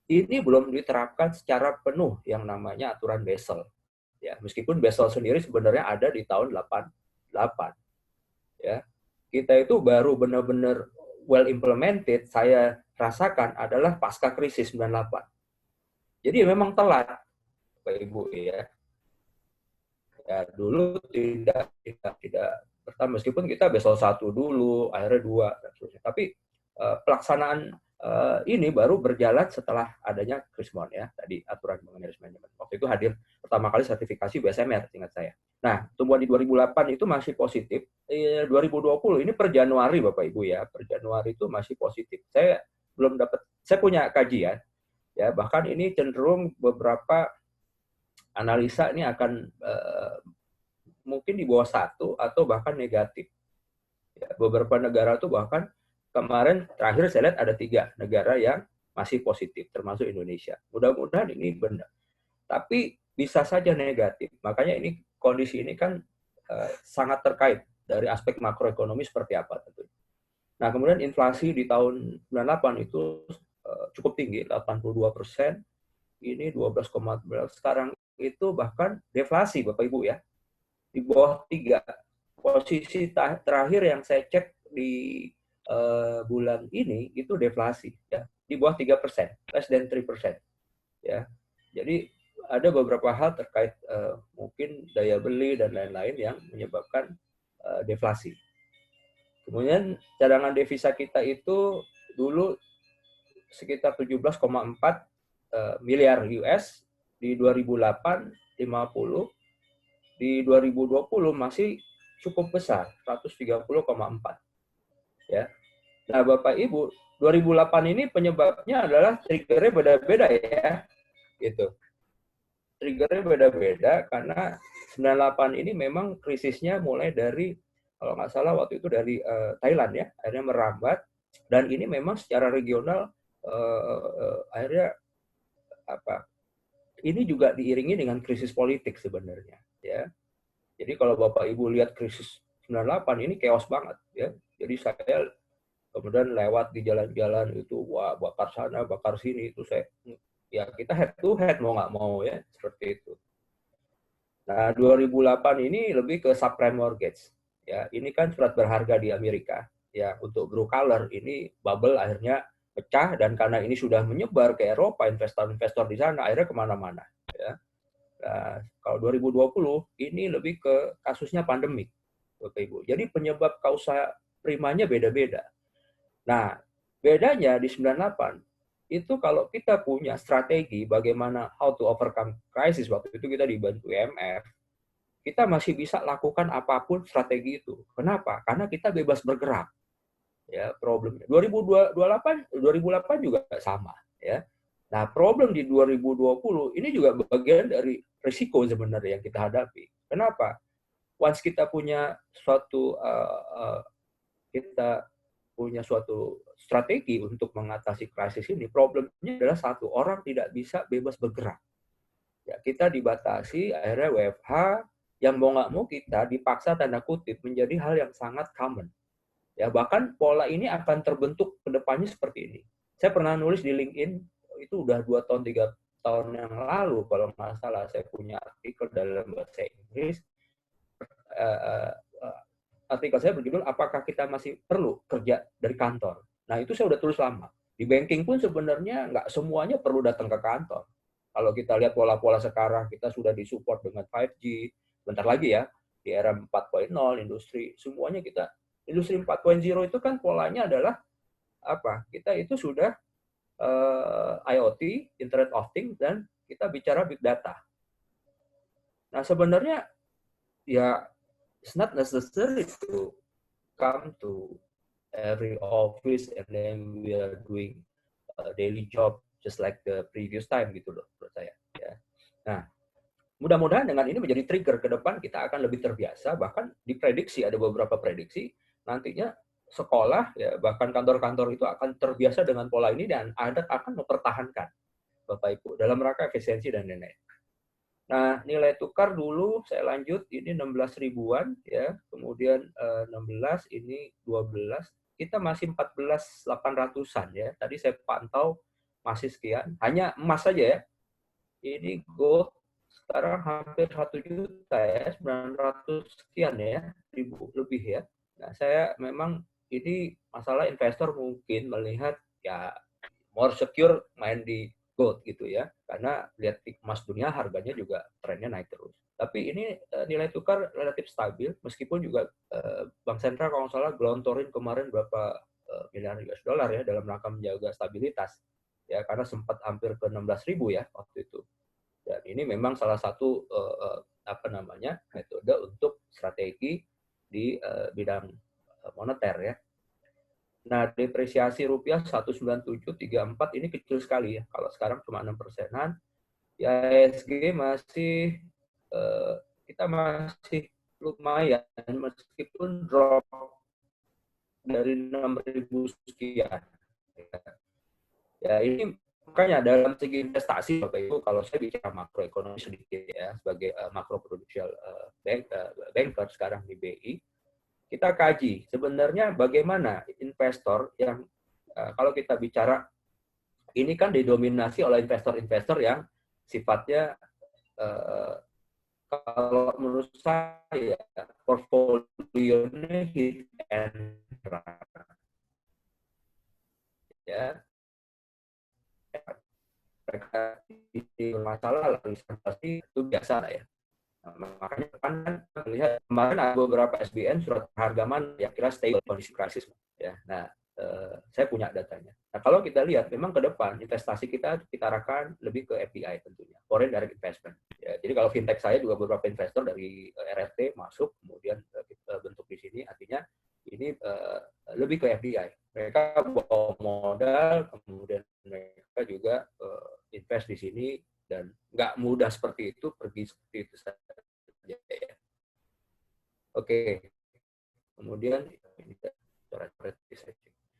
ini belum diterapkan secara penuh yang namanya aturan Basel. Ya, meskipun Basel sendiri sebenarnya ada di tahun 88. Ya, kita itu baru benar-benar well implemented, saya rasakan adalah pasca krisis 98. Jadi memang telat, Pak Ibu ya. Ya dulu tidak pertama, meskipun kita Basel 1 dulu, akhirnya 2 dan seterusnya. Tapi pelaksanaan ini baru berjalan setelah adanya Krismon ya, tadi aturan mengenai risk management. Waktu itu hadir pertama kali sertifikasi BSMR, ingat saya. Nah, tumbuhan di 2008 itu masih positif. 2020 ini per Januari Bapak Ibu ya, per Januari itu masih positif. Saya belum dapat, saya punya kajian ya, bahkan ini cenderung beberapa analisa ini akan mungkin di bawah 1 atau bahkan negatif. Ya, beberapa negara tuh bahkan kemarin terakhir saya lihat ada 3 negara yang masih positif, termasuk Indonesia. Mudah-mudahan ini benar. Tapi bisa saja negatif. Makanya ini kondisi ini kan sangat terkait dari aspek makroekonomi seperti apa tentunya. Nah, kemudian inflasi di tahun 98 itu cukup tinggi, 82%. Ini 12,14. Sekarang itu bahkan deflasi, Bapak Ibu ya. Di bawah 3. Posisi terakhir yang saya cek di bulan ini itu deflasi ya, di bawah 3%, less than 3%. Ya. Jadi ada beberapa hal terkait mungkin daya beli dan lain-lain yang menyebabkan deflasi. Kemudian cadangan devisa kita itu dulu sekitar 17,4 miliar US, di 2008 50, di 2020 masih cukup besar, 130,4 ya. Nah, Bapak Ibu, 2008 ini penyebabnya adalah triggernya beda-beda ya, gitu. Triggernya beda-beda karena 98 ini memang krisisnya mulai dari, kalau nggak salah waktu itu dari Thailand ya, akhirnya merambat, dan ini memang secara regional akhirnya apa? Ini juga diiringi dengan krisis politik sebenarnya ya. Jadi kalau Bapak Ibu lihat krisis 98 ini chaos banget ya. Jadi saya kemudian lewat di jalan-jalan itu, wah bakar sana, bakar sini, itu saya, ya kita head to head mau nggak mau ya, seperti itu. Nah, 2008 ini lebih ke subprime mortgage. Ya, ini kan surat berharga di Amerika. Ya, untuk blue collar ini bubble akhirnya pecah, dan karena ini sudah menyebar ke Eropa, investor-investor di sana akhirnya kemana-mana. Ya. Nah, kalau 2020 ini lebih ke kasusnya pandemik, Bapak Ibu. Jadi penyebab kausa primanya beda-beda. Nah, bedanya di 98 itu kalau kita punya strategi bagaimana how to overcome crisis, waktu itu kita dibantu IMF, kita masih bisa lakukan apapun strategi itu. Kenapa? Karena kita bebas bergerak. Ya, problemnya. 2008 juga sama, ya. Nah, problem di 2020 ini juga bagian dari risiko sebenarnya yang kita hadapi. Kenapa? Once kita punya suatu kita punya suatu strategi untuk mengatasi krisis ini, problemnya adalah satu, orang tidak bisa bebas bergerak. Ya, kita dibatasi, akhirnya WFH, yang mau nggak mau kita dipaksa tanda kutip menjadi hal yang sangat common. Ya, bahkan pola ini akan terbentuk ke depannya seperti ini. Saya pernah nulis di LinkedIn, itu udah 2 tahun, 3 tahun yang lalu, kalau nggak salah, saya punya artikel dalam bahasa Inggris. Artikel saya berjudul, apakah kita masih perlu kerja dari kantor? Nah, itu saya udah tulis lama. Di banking pun sebenarnya nggak semuanya perlu datang ke kantor. Kalau kita lihat pola-pola sekarang, kita sudah disupport dengan 5G, bentar lagi ya, di era 4.0, industri, semuanya kita, industri 4.0 itu kan polanya adalah apa? Kita itu sudah IoT, Internet of Things, dan kita bicara big data. Nah, sebenarnya ya it's not necessary to come to every office and then we are doing a daily job just like the previous time gitu loh menurut saya ya. Nah, mudah-mudahan dengan ini menjadi trigger ke depan, kita akan lebih terbiasa, bahkan diprediksi, ada beberapa prediksi nantinya sekolah ya, bahkan kantor-kantor itu akan terbiasa dengan pola ini dan akan mempertahankan Bapak Ibu dalam rangka efisiensi dan lain-lain. Nah, nilai tukar dulu saya lanjut, ini 16 ribuan ya, kemudian 16, ini 12, kita masih 14.800-an ya. Tadi saya pantau masih sekian, hanya emas saja ya. Ini gold sekarang hampir 1 juta ya, 900 sekian ya, ribu lebih ya. Nah, saya memang ini masalah investor mungkin melihat ya more secure main di gold gitu ya, karena lihat emas dunia harganya juga trennya naik terus. Tapi ini nilai tukar relatif stabil, meskipun juga Bank Sentral kalau nggak salah gelontorin kemarin berapa miliar US dollar ya dalam rangka menjaga stabilitas ya, karena sempat hampir ke 16.000 ya waktu itu. Dan ini memang salah satu metode untuk strategi di bidang moneter ya. Nah, depresiasi rupiah 19734 ini kecil sekali ya. Kalau sekarang cuma 6%-an. Ya, ISG masih kita masih lumayan meskipun drop dari 6.000 sekian. Ya, ini makanya dalam segi investasi Bapak Ibu, kalau saya bicara makroekonomi sedikit ya, sebagai makro prudential banker sekarang di BI, kita kaji sebenarnya bagaimana investor yang kalau kita bicara ini kan didominasi oleh investor-investor yang sifatnya kalau menurut saya portfolionya hit and run ya, mereka ini bermasalah lalu investasi itu biasa lah ya. Nah, makanya kan melihat kemarin ada beberapa SBN surat harga mana yang kira stable kondisi krisis ya. Nah, saya punya datanya. Nah, kalau kita lihat memang ke depan investasi kita arahkan lebih ke FDI tentunya, foreign direct investment. Ya, jadi kalau fintech saya juga beberapa investor dari RRT masuk, kemudian kita bentuk di sini, artinya ini lebih ke FDI. Mereka bawa modal, kemudian mereka juga invest di sini, dan nggak mudah seperti itu pergi seperti itu saja. Ya. Oke, kemudian ini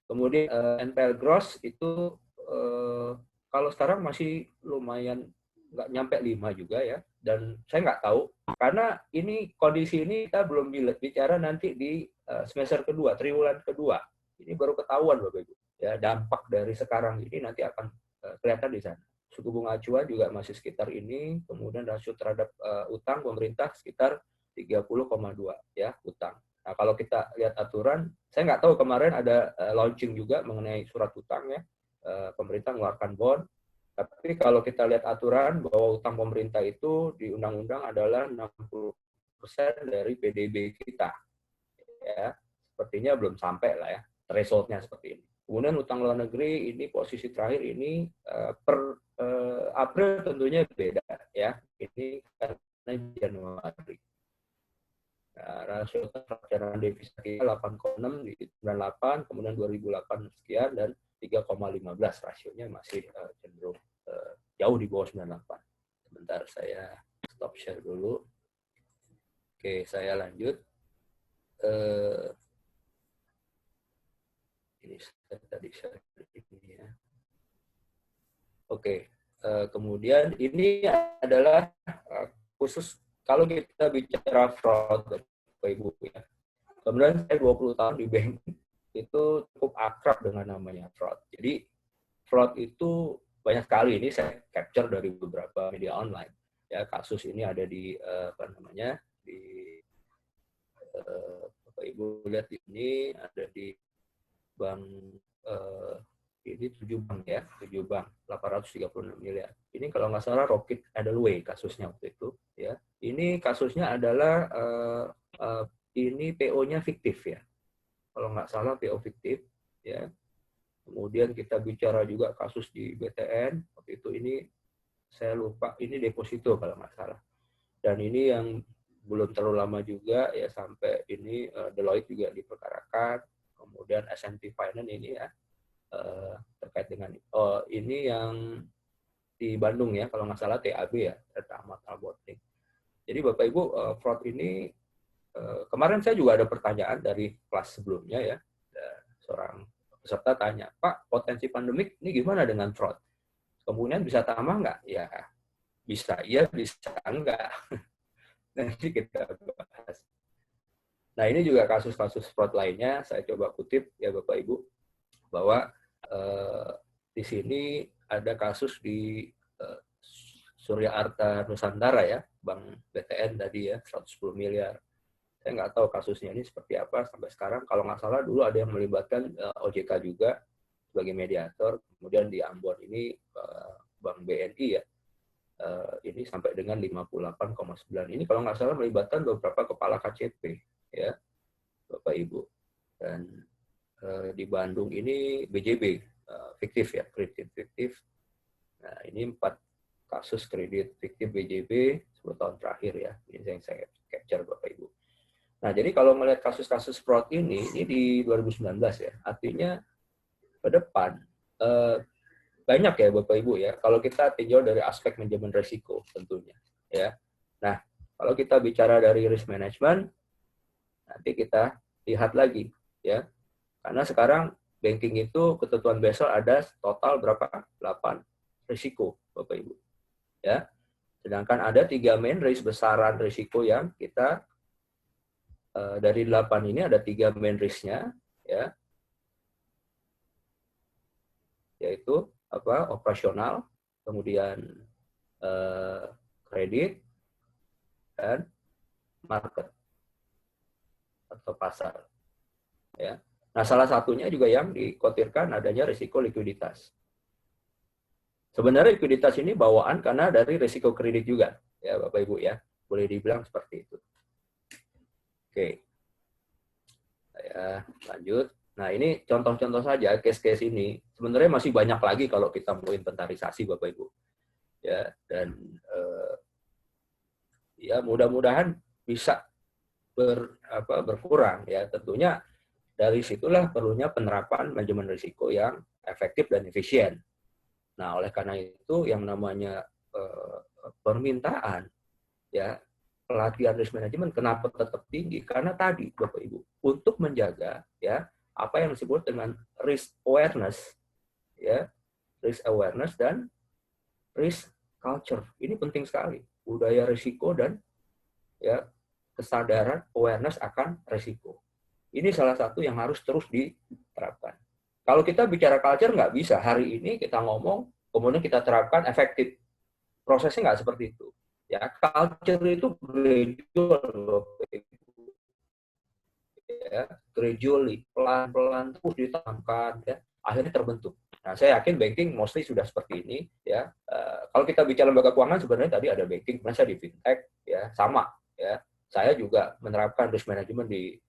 kemudian NPL gross itu kalau sekarang masih lumayan nggak nyampe 5 juga ya, dan saya nggak tahu karena ini kondisi ini kita belum bicara nanti di semester kedua, triwulan kedua, ini baru ketahuan Bapak Ibu ya, dampak dari sekarang ini nanti akan kelihatan di sana. Suku bunga acuan juga masih sekitar ini, kemudian rasio terhadap utang pemerintah sekitar 30,2 ya utang. Nah, kalau kita lihat aturan, saya nggak tahu kemarin ada launching juga mengenai surat utang ya, pemerintah mengeluarkan bond. Tapi kalau kita lihat aturan bahwa utang pemerintah itu di undang-undang adalah 60% dari PDB kita. Ya, sepertinya belum sampai lah ya, threshold-nya seperti ini. Kemudian utang luar negeri ini posisi terakhir ini per April tentunya beda ya. Ini karena Januari. Nah, rasio transaksi devisa kita 8,6 di 98, kemudian 2008 sekian, dan 3,15 rasionya masih cenderung jauh di bawah 98. Sebentar saya stop share dulu. Oke, saya lanjut. Ini saya tadi share ini ya. Oke, kemudian ini adalah khusus kalau kita bicara fraud, Bapak Ibu ya. Kemudian saya 20 tahun di bank itu cukup akrab dengan namanya fraud. Jadi fraud itu banyak sekali, ini saya capture dari beberapa media online. Ya, kasus ini ada di di Bapak Ibu lihat ini ada di bank ini 7 bank ya, 7 bank, 836 miliar. Ini kalau nggak salah Rocket Edelweiss kasusnya waktu itu ya. Ini kasusnya adalah ini PO-nya fiktif ya. Kalau nggak salah PO fiktif ya. Kemudian kita bicara juga kasus di BTN waktu itu, ini saya lupa, ini deposito kalau nggak salah. Dan ini yang belum terlalu lama juga ya, sampai ini Deloitte juga diperkarakan. Kemudian S&P Finance ini ya terkait dengan ini yang di Bandung ya, kalau nggak salah TAB ya, Ahmad Al-Boting. Jadi Bapak Ibu, fraud ini kemarin saya juga ada pertanyaan dari kelas sebelumnya ya, seorang peserta tanya, Pak, potensi pandemik ini gimana dengan fraud? Kemudian bisa tambah nggak? Ya bisa iya, bisa enggak. Nanti kita bahas. Nah, ini juga kasus-kasus fraud lainnya saya coba kutip ya Bapak Ibu, bahwa di sini ada kasus di Surya Arta Nusantara ya, Bank BTN tadi ya, 110 miliar. Saya nggak tahu kasusnya ini seperti apa sampai sekarang. Kalau nggak salah dulu ada yang melibatkan OJK juga sebagai mediator. Kemudian di Ambon ini Bank BNI ya, ini sampai dengan 58,9. Ini kalau nggak salah melibatkan beberapa kepala KCP ya, Bapak Ibu. Dan di Bandung ini BJB fiktif ya, kredit fiktif. Nah, ini 4 kasus kredit fiktif BJB 10 tahun terakhir ya. Ini yang saya capture Bapak Ibu. Nah, jadi kalau melihat kasus-kasus fraud ini di 2019 ya, artinya ke depan banyak ya Bapak Ibu ya, kalau kita tinjau dari aspek manajemen risiko tentunya ya. Nah, kalau kita bicara dari risk management, nanti kita lihat lagi ya, karena sekarang banking itu ketentuan Basel ada total berapa? 8 risiko Bapak Ibu ya, sedangkan ada 3 main risk besaran risiko yang kita dari 8 ini ada 3 main risk-nya ya, yaitu operasional, kemudian kredit, dan market atau pasar. Ya. Nah, salah satunya juga yang dikhawatirkan adanya risiko likuiditas. Sebenarnya likuiditas ini bawaan karena dari risiko kredit juga, ya Bapak Ibu ya, boleh dibilang seperti itu. Oke, saya lanjut. Nah, ini contoh-contoh saja case-case ini. Sebenarnya masih banyak lagi kalau kita mau inventarisasi Bapak Ibu. Ya, dan ya mudah-mudahan bisa berkurang ya. Tentunya dari situlah perlunya penerapan manajemen risiko yang efektif dan efisien. Nah, oleh karena itu yang namanya permintaan ya pelatihan risk management kenapa tetap tinggi? Karena tadi Bapak Ibu, untuk menjaga ya apa yang disebut dengan risk awareness ya, risk awareness dan risk culture. Ini penting sekali. Budaya risiko dan ya kesadaran awareness akan risiko. Ini salah satu yang harus terus diterapkan. Kalau kita bicara culture nggak bisa hari ini kita ngomong kemudian kita terapkan efektif. Prosesnya nggak seperti itu. Ya, culture itu gradual, ya, gradually, pelan-pelan terus ditanamkan, ya, akhirnya terbentuk. Nah, saya yakin banking mostly sudah seperti ini, ya. Kalau kita bicara lembaga keuangan sebenarnya tadi ada banking, masa di fintech, ya, sama, ya. Saya juga menerapkan risk management di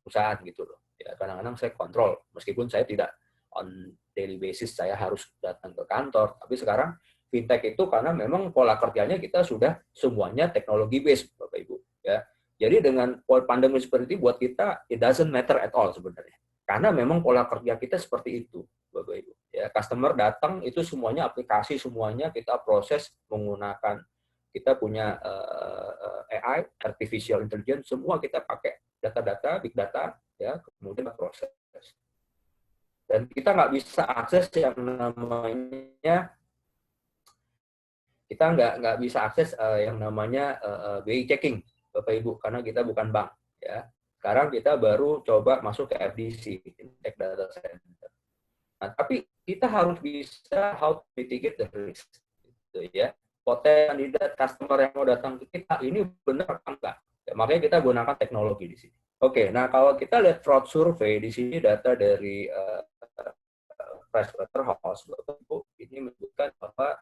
perusahaan gitu loh. Ya, kadang-kadang saya kontrol, meskipun saya tidak on daily basis saya harus datang ke kantor, tapi sekarang fintech itu karena memang pola kerjanya kita sudah semuanya teknologi based, Bapak Ibu, ya. Jadi dengan pandemi seperti itu buat kita it doesn't matter at all sebenarnya. Karena memang pola kerja kita seperti itu, Bapak Ibu. Ya, customer datang itu semuanya aplikasi, semuanya kita proses menggunakan, kita punya AI, artificial intelligence, semua kita pakai data-data, big data, ya, kemudian proses. Dan kita nggak bisa akses yang namanya, kita nggak bisa akses yang namanya BI checking, Bapak Ibu, karena kita bukan bank. Ya. Sekarang kita baru coba masuk ke FDC, Fintech Data Center. Nah, tapi kita harus bisa how to mitigate the risk. Gitu, ya. Potensi kandidat customer yang mau datang ke kita, ini benar apa enggak? Ya, makanya kita gunakan teknologi di sini. Oke, nah kalau kita lihat fraud survey, di sini data dari Pricewaterhouse, Bapak Ibu, ini menyebutkan bahwa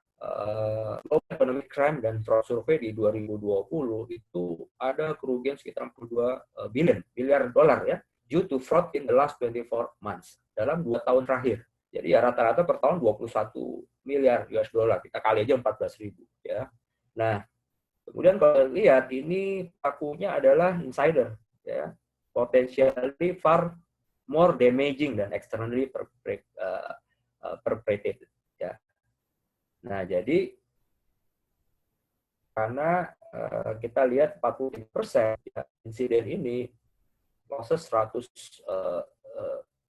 global economic crime dan fraud survey di 2020 itu ada kerugian sekitar 62 miliar dolar ya, due to fraud in the last 24 months, dalam 2 tahun terakhir. Jadi ya rata-rata per tahun 21 miliar US dollar, kita kali aja 14.000 ya. Nah, kemudian kalau lihat ini pelakunya adalah insider ya, potentially far more damaging dan externally perpetrated ya. Nah, jadi karena kita lihat 40% ya, insiden ini losses 100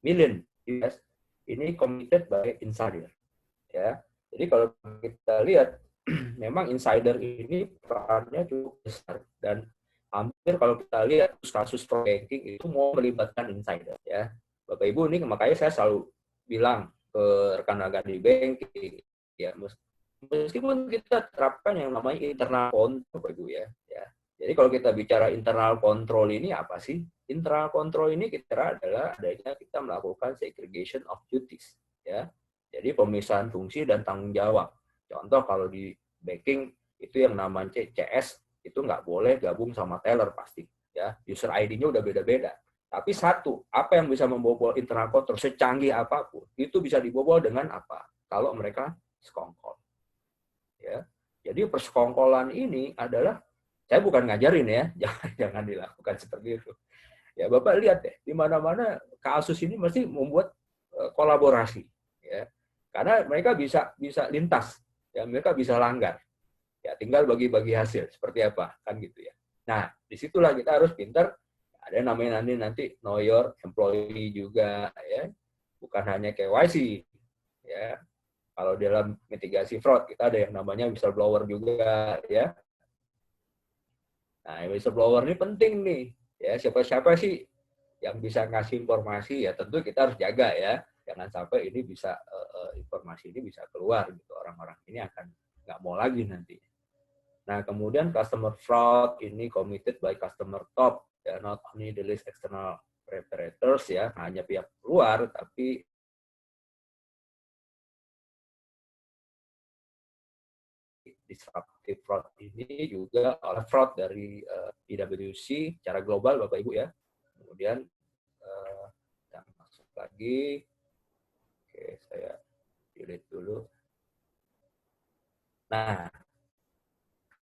million US ini committed by insider ya. Jadi kalau kita lihat memang insider ini perannya cukup besar, dan hampir kalau kita lihat kasus fraud banking itu mau melibatkan insider ya. Bapak Ibu, ini makanya saya selalu bilang ke rekan-rekan di banking, Ya, meskipun kita terapkan yang namanya internal control, Bapak Ibu ya. Jadi kalau kita bicara internal control ini apa sih? Internal control ini kita adalah adanya kita melakukan segregation of duties, ya. Jadi pemisahan fungsi dan tanggung jawab. Contoh kalau di banking itu yang namanya CS itu nggak boleh gabung sama teller pasti, ya. User ID-nya udah beda-beda. Tapi satu, apa yang bisa membobol internal control secanggih apapun, itu bisa dibobol dengan apa? Kalau mereka sekongkol. Ya. Jadi persekongkolan ini adalah, saya bukan ngajarin ya, jangan dilakukan seperti itu. Ya Bapak lihat deh, di mana-mana kasus ini mesti membuat kolaborasi, ya. Karena mereka bisa lintas, ya mereka bisa langgar, ya tinggal bagi-bagi hasil seperti apa kan gitu ya. Nah disitulah kita harus pintar. Ada namanya nanti know your employee juga, ya, bukan hanya KYC, ya. Kalau dalam mitigasi fraud kita ada yang namanya whistleblower juga, ya. Nah, whistleblower ini penting nih, ya. Siapa-siapa sih yang bisa ngasih informasi, ya tentu kita harus jaga ya. Jangan sampai ini bisa informasi ini bisa keluar gitu, orang-orang ini akan nggak mau lagi nanti. Nah, kemudian customer fraud ini committed by customer top, ya, not only the list external preparators, ya, hanya pihak luar, tapi disruptive fraud ini juga oleh fraud dari PwC secara global, Bapak Ibu ya. Kemudian kita masuk lagi. Oke, saya delete dulu. Nah,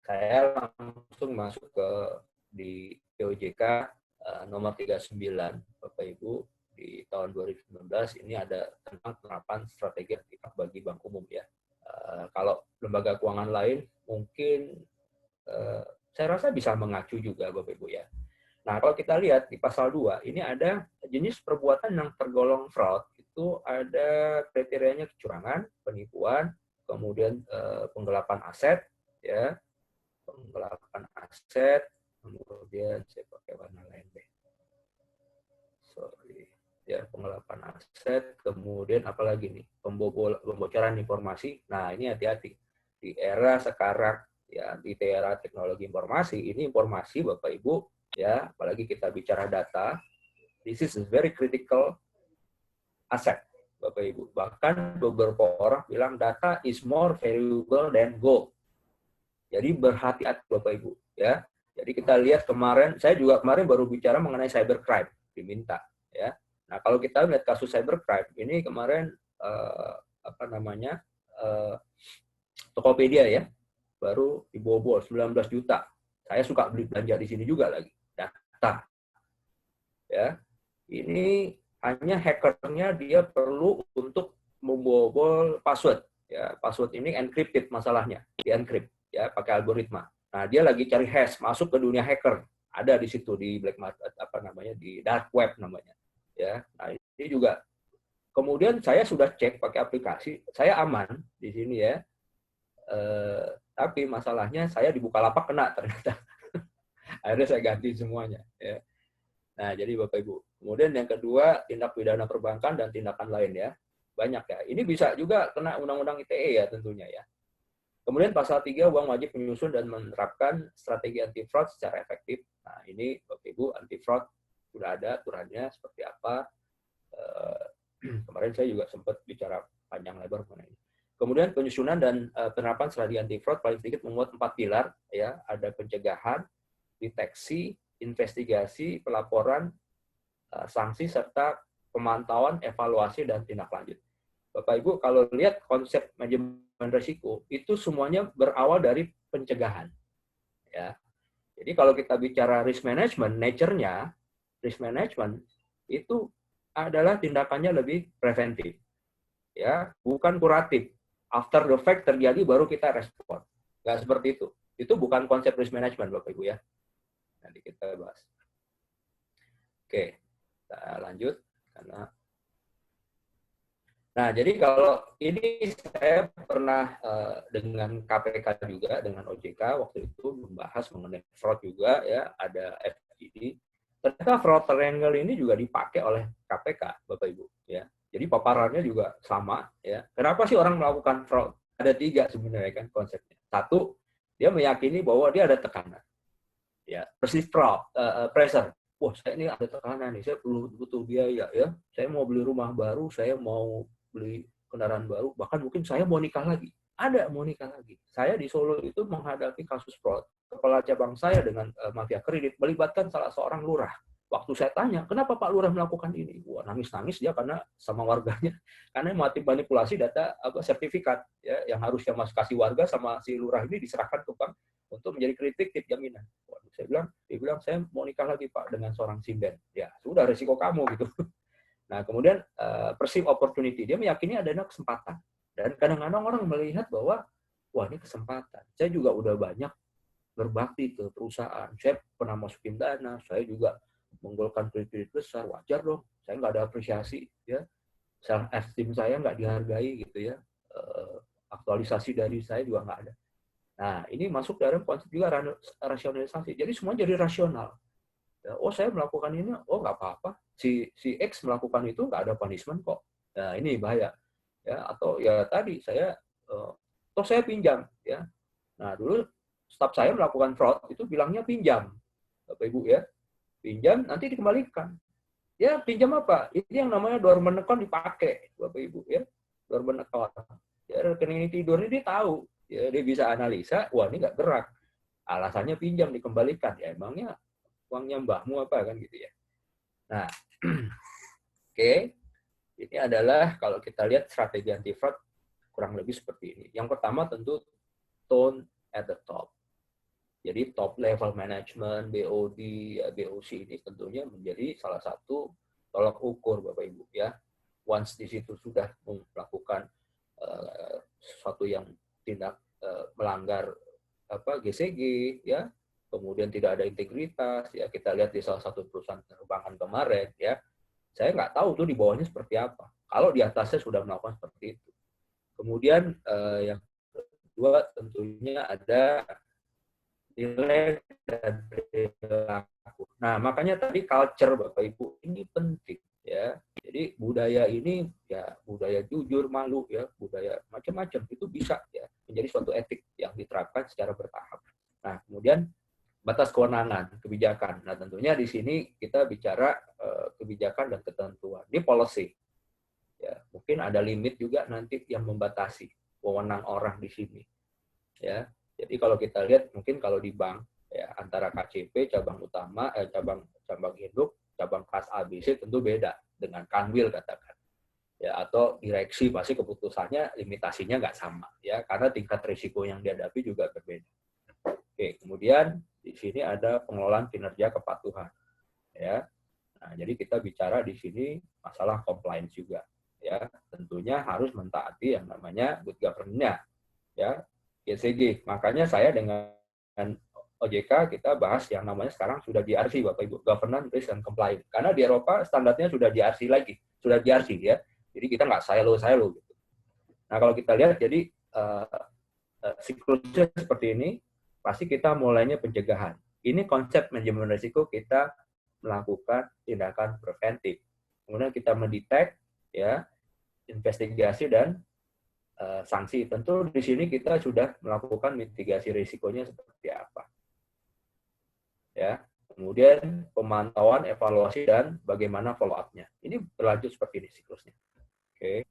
saya langsung masuk ke di POJK nomor 39, Bapak Ibu, di tahun 2019 ini ada tentang penerapan strategi bagi bank umum ya. Kalau lembaga keuangan lain mungkin saya rasa bisa mengacu juga Bapak Ibu ya. Nah, kalau kita lihat di pasal 2, ini ada jenis perbuatan yang tergolong fraud, itu ada kriterianya kecurangan, penipuan, kemudian penggelapan aset, ya, penggelapan aset, kemudian saya pakai warna lain deh. Sorry. Ya, penggelapan aset, kemudian apalagi nih? Pembocoran informasi. Nah, ini hati-hati. Di era sekarang, ya, di era teknologi informasi, ini informasi Bapak Ibu, ya, apalagi kita bicara data, this is a very critical asset, Bapak Ibu. Bahkan beberapa orang bilang data is more valuable than gold. Jadi berhati-hati Bapak Ibu, ya. Jadi kita lihat kemarin, saya juga kemarin baru bicara mengenai cybercrime, diminta, ya. Nah, kalau kita lihat kasus cybercrime, ini kemarin apa namanya? Tokopedia ya, baru dibobol 19 juta. Saya suka beli belanja di sini juga lagi. Data. Ya. Ini hanya hackernya dia perlu untuk membobol password. Ya, password ini encrypted masalahnya, di-encrypt ya pakai algoritma. Nah, dia lagi cari hash masuk ke dunia hacker. Ada di situ di black market apa namanya di dark web namanya. Ya. Nah, ini juga kemudian saya sudah cek pakai aplikasi, saya aman di sini ya. Tapi masalahnya saya di Bukalapak kena ternyata. Akhirnya saya ganti semuanya. Ya. Nah, jadi Bapak Ibu. Kemudian yang kedua, tindak pidana perbankan dan tindakan lain ya. Banyak ya. Ini bisa juga kena Undang-Undang ITE ya tentunya ya. Kemudian pasal 3, uang wajib menyusun dan menerapkan strategi anti fraud secara efektif. Nah, ini Bapak Ibu, anti fraud sudah ada aturannya seperti apa. Kemarin saya juga sempat bicara panjang lebar mengenai ini. Kemudian penyusunan dan penerapan strategi anti fraud paling sedikit memuat 4 pilar ya, ada pencegahan, deteksi, investigasi, pelaporan, sanksi serta pemantauan, evaluasi dan tindak lanjut. Bapak Ibu kalau lihat konsep manajemen risiko itu semuanya berawal dari pencegahan. Ya. Jadi kalau kita bicara risk management, nature-nya risk management itu adalah tindakannya lebih preventif. Ya, bukan kuratif. After the fact terjadi baru kita respon. Nggak seperti itu. Itu bukan konsep risk management Bapak Ibu ya. Nanti kita bahas. Oke, kita lanjut karena nah, jadi kalau ini saya pernah dengan KPK juga, dengan OJK waktu itu membahas mengenai fraud juga ya, ada FGD. Ternyata fraud triangle ini juga dipakai oleh KPK, Bapak Ibu ya. Jadi paparannya juga sama ya. Kenapa sih orang melakukan fraud ada 3 sebenarnya kan konsepnya. Satu, dia meyakini bahwa dia ada tekanan. Ya, pressure. Wah, saya ini ada tekanan nih, saya butuh biaya ya. Saya mau beli rumah baru, saya mau beli kendaraan baru, bahkan mungkin saya mau nikah lagi. Ada mau nikah lagi. Saya di Solo itu menghadapi kasus fraud. Kepala cabang saya dengan mafia kredit melibatkan salah seorang lurah. Waktu saya tanya, kenapa Pak Lurah melakukan ini? Wah, nangis-nangis dia karena sama warganya, karena manipulasi data sertifikat ya, yang harusnya mas kasih warga sama si lurah ini diserahkan ke bank untuk menjadi kredit tip jaminan. Wah, dia bilang saya mau nikah lagi Pak dengan seorang sinden. Ya sudah, resiko kamu gitu. Nah kemudian perceive opportunity, dia meyakini adanya kesempatan. Dan kadang-kadang orang melihat bahwa wah ini kesempatan. Saya juga udah banyak berbakti ke perusahaan. Saya pernah masukin dana, saya juga menggolkan kredit besar, wajar dong. Saya nggak ada apresiasi, ya. Self esteem saya nggak dihargai gitu ya. Aktualisasi dari saya juga nggak ada. Nah ini masuk dalam konsep juga rasionalisasi. Jadi semua jadi rasional. Ya, oh saya melakukan ini, oh nggak apa-apa. Si X melakukan itu nggak ada punishment kok. Nah ini bahaya. Ya atau ya tadi saya toh saya pinjam ya. Nah dulu staf saya melakukan fraud itu bilangnya pinjam, Bapak Ibu ya, pinjam nanti dikembalikan. Ya pinjam apa? Ini yang namanya dormant account dipakai, Bapak Ibu ya, dormant account. Ya rekening tidur ini dia tahu, ya dia bisa analisa, wah ini nggak gerak, alasannya pinjam dikembalikan, ya emangnya uangnya mbahmu apa kan gitu ya. Nah, oke. Ini adalah kalau kita lihat strategi anti fraud kurang lebih seperti ini. Yang pertama tentu tone at the top. Jadi top level management, BOD, BOC ini tentunya menjadi salah satu tolak ukur Bapak Ibu ya. Once di situ sudah melakukan sesuatu yang tindak melanggar GCG ya, kemudian tidak ada integritas ya, kita lihat di salah satu perusahaan penerbangan kemarin ya. Saya nggak tahu tuh di bawahnya seperti apa. Kalau di atasnya sudah melakukan seperti itu. Kemudian yang kedua tentunya ada nilai dan perilaku. Nah, makanya tadi culture Bapak Ibu ini penting ya. Jadi budaya ini ya budaya jujur, malu ya, budaya macam-macam itu bisa ya menjadi suatu etik yang diterapkan secara bertahap. Nah, kemudian batas kewenangan kebijakan. Nah, tentunya di sini kita bicara kebijakan dan ketentuan. Ini policy. Ya, mungkin ada limit juga nanti yang membatasi wewenang orang di sini. Ya. Jadi kalau kita lihat mungkin kalau di bank ya antara KCP cabang utama cabang induk, cabang kelas ABC tentu beda dengan kanwil katakan. Ya, atau direksi pasti keputusannya limitasinya nggak sama ya karena tingkat risiko yang dihadapi juga berbeda. Oke, kemudian di sini ada pengelolaan kinerja kepatuhan. Ya. Nah, jadi kita bicara di sini masalah compliance juga. Ya, tentunya harus mentaati yang namanya good governance. Ya, GCG. Makanya saya dengan OJK kita bahas yang namanya sekarang sudah GRC, Bapak Ibu, Governance, Risk and Compliance. Karena di Eropa standarnya sudah GRC lagi, sudah GRC ya. Jadi kita nggak silo gitu. Nah, kalau kita lihat jadi siklusnya seperti ini. Pasti kita mulainya pencegahan. Ini konsep manajemen risiko, kita melakukan tindakan preventif. Kemudian kita mendetek, ya, investigasi dan sanksi. Tentu di sini kita sudah melakukan mitigasi risikonya seperti apa. Ya. Kemudian pemantauan, evaluasi dan bagaimana follow up-nya. Ini berlanjut seperti ini siklusnya. Oke.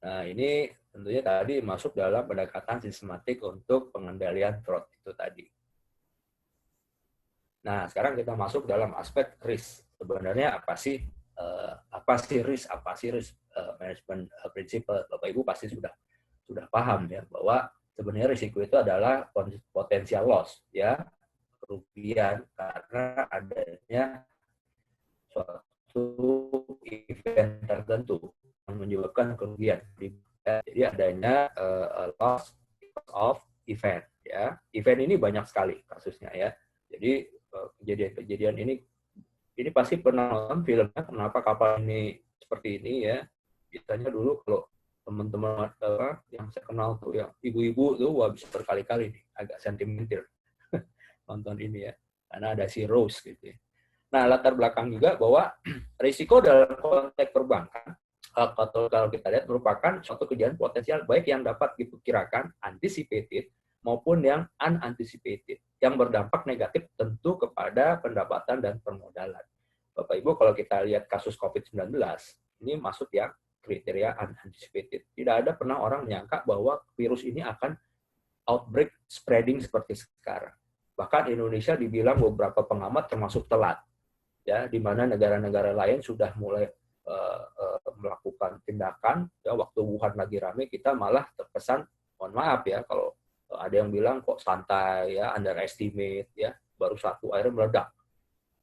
Nah, ini tentunya tadi masuk dalam pendekatan sistematik untuk pengendalian fraud itu tadi. Nah, sekarang kita masuk dalam aspek risk. Sebenarnya apa sih risk? Apa sih risk management principle? Bapak Ibu pasti sudah paham ya bahwa sebenarnya risiko itu adalah potensial loss ya, kerugian karena adanya suatu event tertentu yang menyebabkan kerugian. Jadi adanya loss of event ya. Event ini banyak sekali kasusnya ya. Jadi kejadian-kejadian ini pasti pernah nonton filmnya kenapa kapal ini seperti ini ya. Biasanya dulu kalau teman-teman yang saya kenal tuh yang ibu-ibu tuh wah bisa berkali-kali nih agak sentimental nonton ini ya. Karena ada si Rose gitu ya. Nah, latar belakang juga bahwa risiko dalam konteks perbankan kalau kita lihat merupakan suatu kejadian potensial baik yang dapat diperkirakan, anticipated, maupun yang unanticipated, yang berdampak negatif tentu kepada pendapatan dan permodalan. Bapak Ibu, kalau kita lihat kasus COVID-19, ini masuk yang kriteria unanticipated. Tidak ada pernah orang menyangka bahwa virus ini akan outbreak spreading seperti sekarang. Bahkan Indonesia dibilang beberapa pengamat termasuk telat, ya, di mana negara-negara lain sudah mulai melakukan tindakan. Ya, waktu Wuhan lagi rame, kita malah terkesan, mohon maaf ya, kalau ada yang bilang kok santai, ya, underestimate, ya, baru satu akhirnya meledak,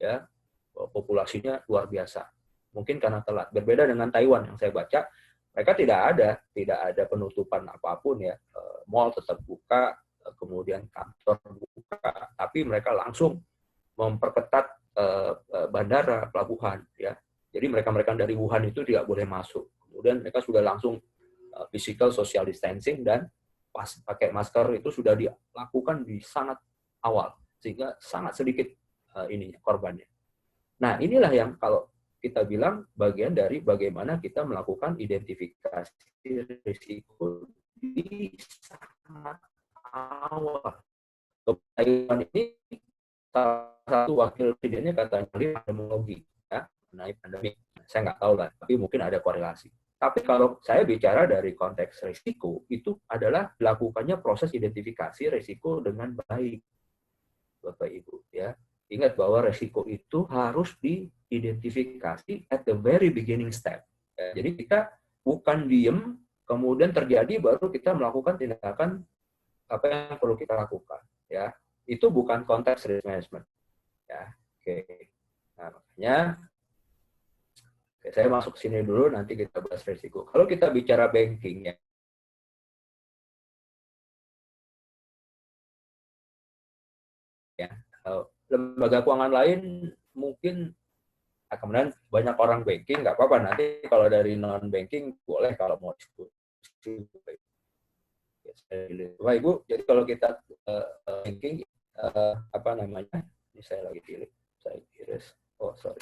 ya, populasinya luar biasa. Mungkin karena telat. Berbeda dengan Taiwan yang saya baca, mereka tidak ada penutupan apapun, ya, mall tetap buka, kemudian kantor buka, tapi mereka langsung memperketat bandara, pelabuhan, ya. Jadi mereka dari Wuhan itu tidak boleh masuk. Kemudian mereka sudah langsung physical social distancing dan pakai masker itu sudah dilakukan di sangat awal, sehingga sangat sedikit korbannya. Nah, inilah yang kalau kita bilang bagian dari bagaimana kita melakukan identifikasi risiko di sangat awal. Taiwan ini salah satu wakil presidennya katanya pandemiologi, ya, mengenai pandemi. Saya nggak tahu lah, tapi mungkin ada korelasi. Tapi kalau saya bicara dari konteks risiko, itu adalah dilakukannya proses identifikasi risiko dengan baik, Bapak Ibu, ya. Ingat bahwa risiko itu harus diidentifikasi at the very beginning step. Ya, jadi kita bukan diem, kemudian terjadi baru kita melakukan tindakan apa yang perlu kita lakukan, ya. Itu bukan konteks risk management, ya. Oke. Nah, makanya saya masuk sini dulu, nanti kita bahas risiko. Kalau kita bicara banking, ya, lembaga keuangan lain mungkin kemudian banyak orang banking, nggak apa-apa, nanti kalau dari non banking boleh kalau mau diskusi. Bapak Ibu, jadi kalau kita banking, apa namanya? Ini saya lagi pilih, saya iris. Oh sorry.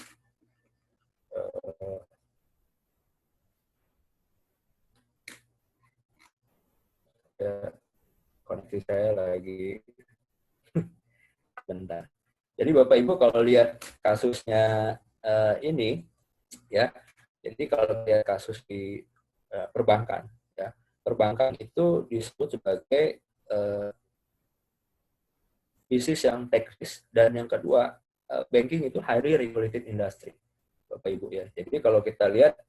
Koneksi saya lagi bentar. Jadi Bapak Ibu kalau lihat kasusnya ini, ya, jadi kalau lihat kasus di perbankan, ya, perbankan itu disebut sebagai bisnis yang teknis, dan yang kedua banking itu highly regulated industry, Bapak Ibu, ya. Jadi kalau kita lihat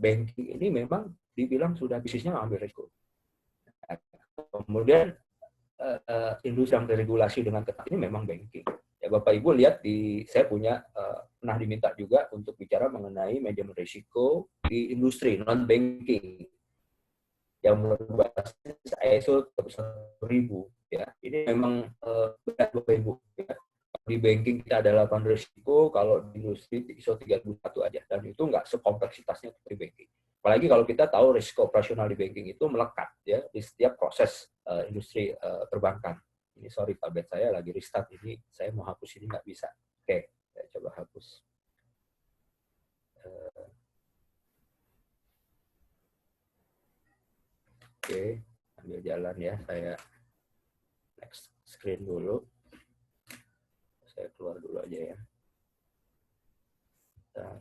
banking ini memang dibilang sudah bisnisnya ngambil risiko. Kemudian industri yang diregulasi dengan ketat ini memang banking. Ya, Bapak Ibu lihat saya punya pernah diminta juga untuk bicara mengenai manajemen risiko di industri non banking yang berbasis ISO 1000, ya. Ini memang berat, Bapak Ibu, ya. Di banking kita ada 8 risiko, kalau di industri ISO 3001 aja, dan itu nggak sekompleksitasnya seperti banking. Apalagi kalau kita tahu risiko operasional di banking itu melekat, ya, di setiap proses industri perbankan. Ini sorry, tablet saya lagi restart, ini saya mau hapus ini nggak bisa. Oke, saya coba hapus. Oke, ambil jalan ya, saya next screen dulu. Saya keluar dulu aja ya. Nah.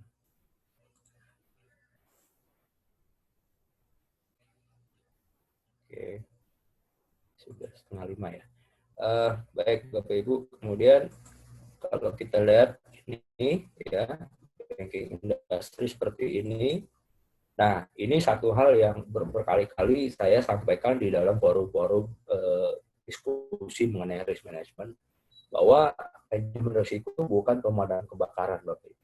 Oke, sudah 4:30 ya. Baik Bapak Ibu, kemudian kalau kita lihat ini, ya, banking industri seperti ini. Nah, ini satu hal yang berkali-kali saya sampaikan di dalam forum-forum diskusi mengenai risk management, bahwa manajemen risiko bukan pemadam kebakaran, Bapak Ibu.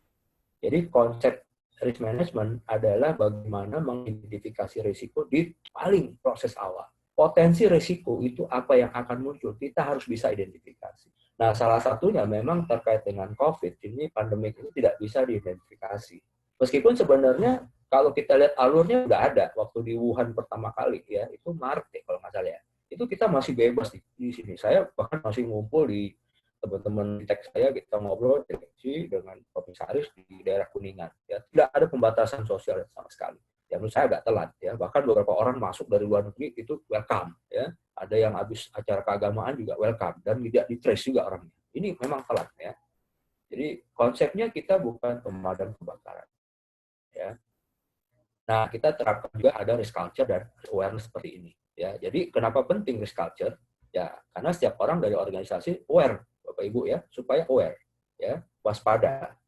Jadi konsep risk management adalah bagaimana mengidentifikasi risiko di paling proses awal. Potensi risiko itu apa yang akan muncul, kita harus bisa identifikasi. Nah, salah satunya memang terkait dengan COVID, ini pandemi ini tidak bisa diidentifikasi. Meskipun sebenarnya kalau kita lihat alurnya udah ada, waktu di Wuhan pertama kali, ya, itu Maret ya kalau nggak salah ya. Itu kita masih bebas di sini. Saya bahkan masih ngumpul di teman-teman teks saya, kita ngobrol direksi dengan komisaris di daerah Kuningan, ya, tidak ada pembatasan sosial sama sekali. ya menurut saya agak telat ya. Bahkan beberapa orang masuk dari luar negeri itu welcome ya. Ada yang habis acara keagamaan juga welcome dan tidak di-trace juga orangnya. Ini memang telat ya. Jadi konsepnya kita bukan pemadam kebakaran ya. Nah, kita terapkan juga ada risk culture dan awareness seperti ini ya. Jadi kenapa penting risk culture? Ya, karena setiap orang dari organisasi aware, Bapak Ibu ya, supaya aware ya, waspada.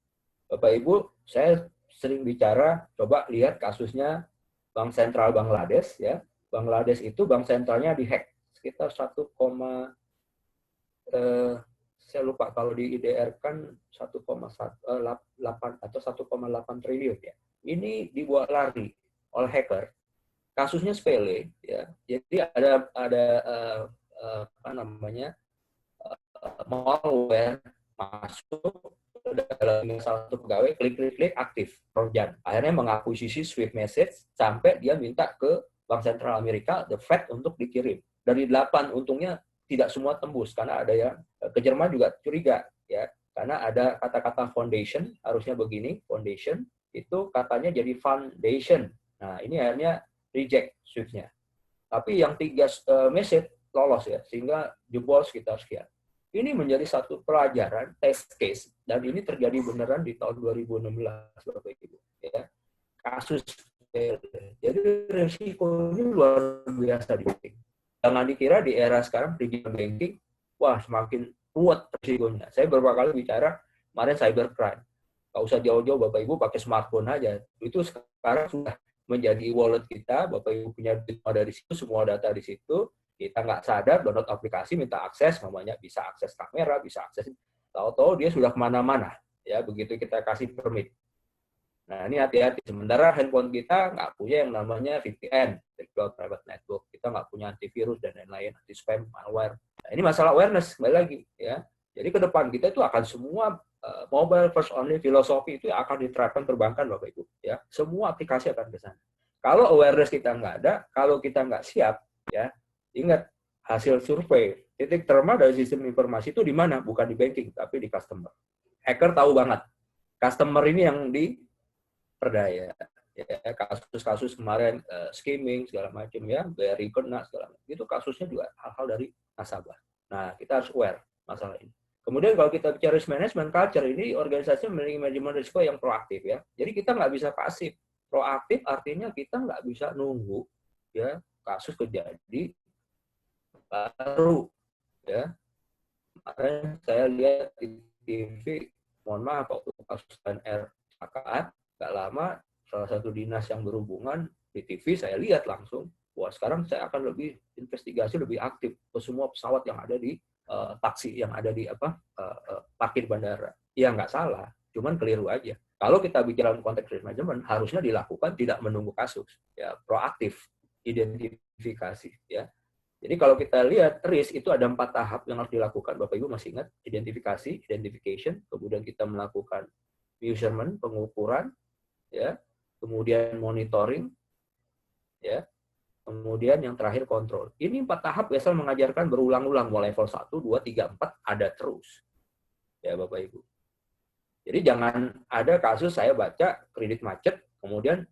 Bapak Ibu, saya sering bicara, coba lihat kasusnya Bank Sentral Bangladesh ya. Bangladesh itu bank sentralnya dihack sekitar 1, saya lupa kalau di IDR kan 1,8 atau 1,8 triliun ya. Ini dibuat lari oleh hacker. Kasusnya sepele ya. Jadi ada apa namanya? Malware masuk dalam salah satu pegawai, klik aktif Trojan. Akhirnya mengakuisisi Swift message sampai dia minta ke Bank Sentral Amerika, the Fed, untuk dikirim. Dari 8 untungnya tidak semua tembus karena ada yang ke Jerman juga curiga ya, karena ada kata-kata foundation, harusnya begini, foundation itu katanya jadi foundation. Nah, ini akhirnya reject Swift-nya. Tapi yang 3 message lolos ya, sehingga jebol sekitar sekian. Ini menjadi satu pelajaran, test case, dan ini terjadi beneran di tahun 2016, Bapak Ibu. Ya. Kasus, jadi resikonya luar biasa di banking. Jangan dikira di era sekarang digital banking, wah semakin kuat resikonya. Saya beberapa kali bicara, kemarin cybercrime. Nggak usah jauh-jauh, Bapak Ibu pakai smartphone aja. Itu sekarang sudah menjadi wallet kita, Bapak Ibu punya data dari situ, semua data di situ. Kita nggak sadar, download aplikasi, minta akses, namanya bisa akses kamera, bisa akses, tahu-tahu dia sudah kemana-mana, ya begitu kita kasih permit. Nah ini hati-hati, sementara handphone kita nggak punya yang namanya VPN, Virtual Private Network, kita nggak punya antivirus dan lain-lain, anti-spam, malware. Nah, ini masalah awareness, kembali lagi, ya. Jadi ke depan kita itu akan semua mobile first only filosofi itu akan diterapkan perbankan, Bapak Ibu, ya. Semua aplikasi akan ke sana. Kalau awareness kita nggak ada, kalau kita nggak siap, ya. Ingat, hasil survei, titik terlemah dari sistem informasi itu di mana? Bukan di banking, tapi di customer. Hacker tahu banget. Customer ini yang diperdaya. Ya, kasus-kasus kemarin, skimming, segala macam ya, BRI kena, segala macam. Itu kasusnya juga hal-hal dari nasabah. Nah, kita harus aware masalah ini. Kemudian kalau kita bicara risk management culture, ini organisasi memiliki manajemen risiko yang proaktif ya. Jadi kita nggak bisa pasif. Proaktif artinya kita nggak bisa nunggu ya kasus terjadi baru ya. Kemarin saya lihat di TV, mohon maaf waktu kasus NR kecelakaan, nggak lama salah satu dinas yang berhubungan di TV saya lihat langsung, wah sekarang saya akan lebih investigasi lebih aktif ke semua pesawat yang ada di taksi yang ada di parkir bandara. Ya nggak salah, cuman keliru aja. Kalau kita bicara konteks risk management, harusnya dilakukan tidak menunggu kasus, ya proaktif, identifikasi, ya. Jadi kalau kita lihat risk itu ada 4 tahap yang harus dilakukan. Bapak Ibu masih ingat? Identifikasi, identification, kemudian kita melakukan measurement, pengukuran, ya, kemudian monitoring, ya, kemudian yang terakhir kontrol. Ini 4 tahap biasanya mengajarkan berulang-ulang, mulai level 1, 2, 3, 4 ada terus. Ya Bapak Ibu. Jadi jangan ada kasus saya baca kredit macet, kemudian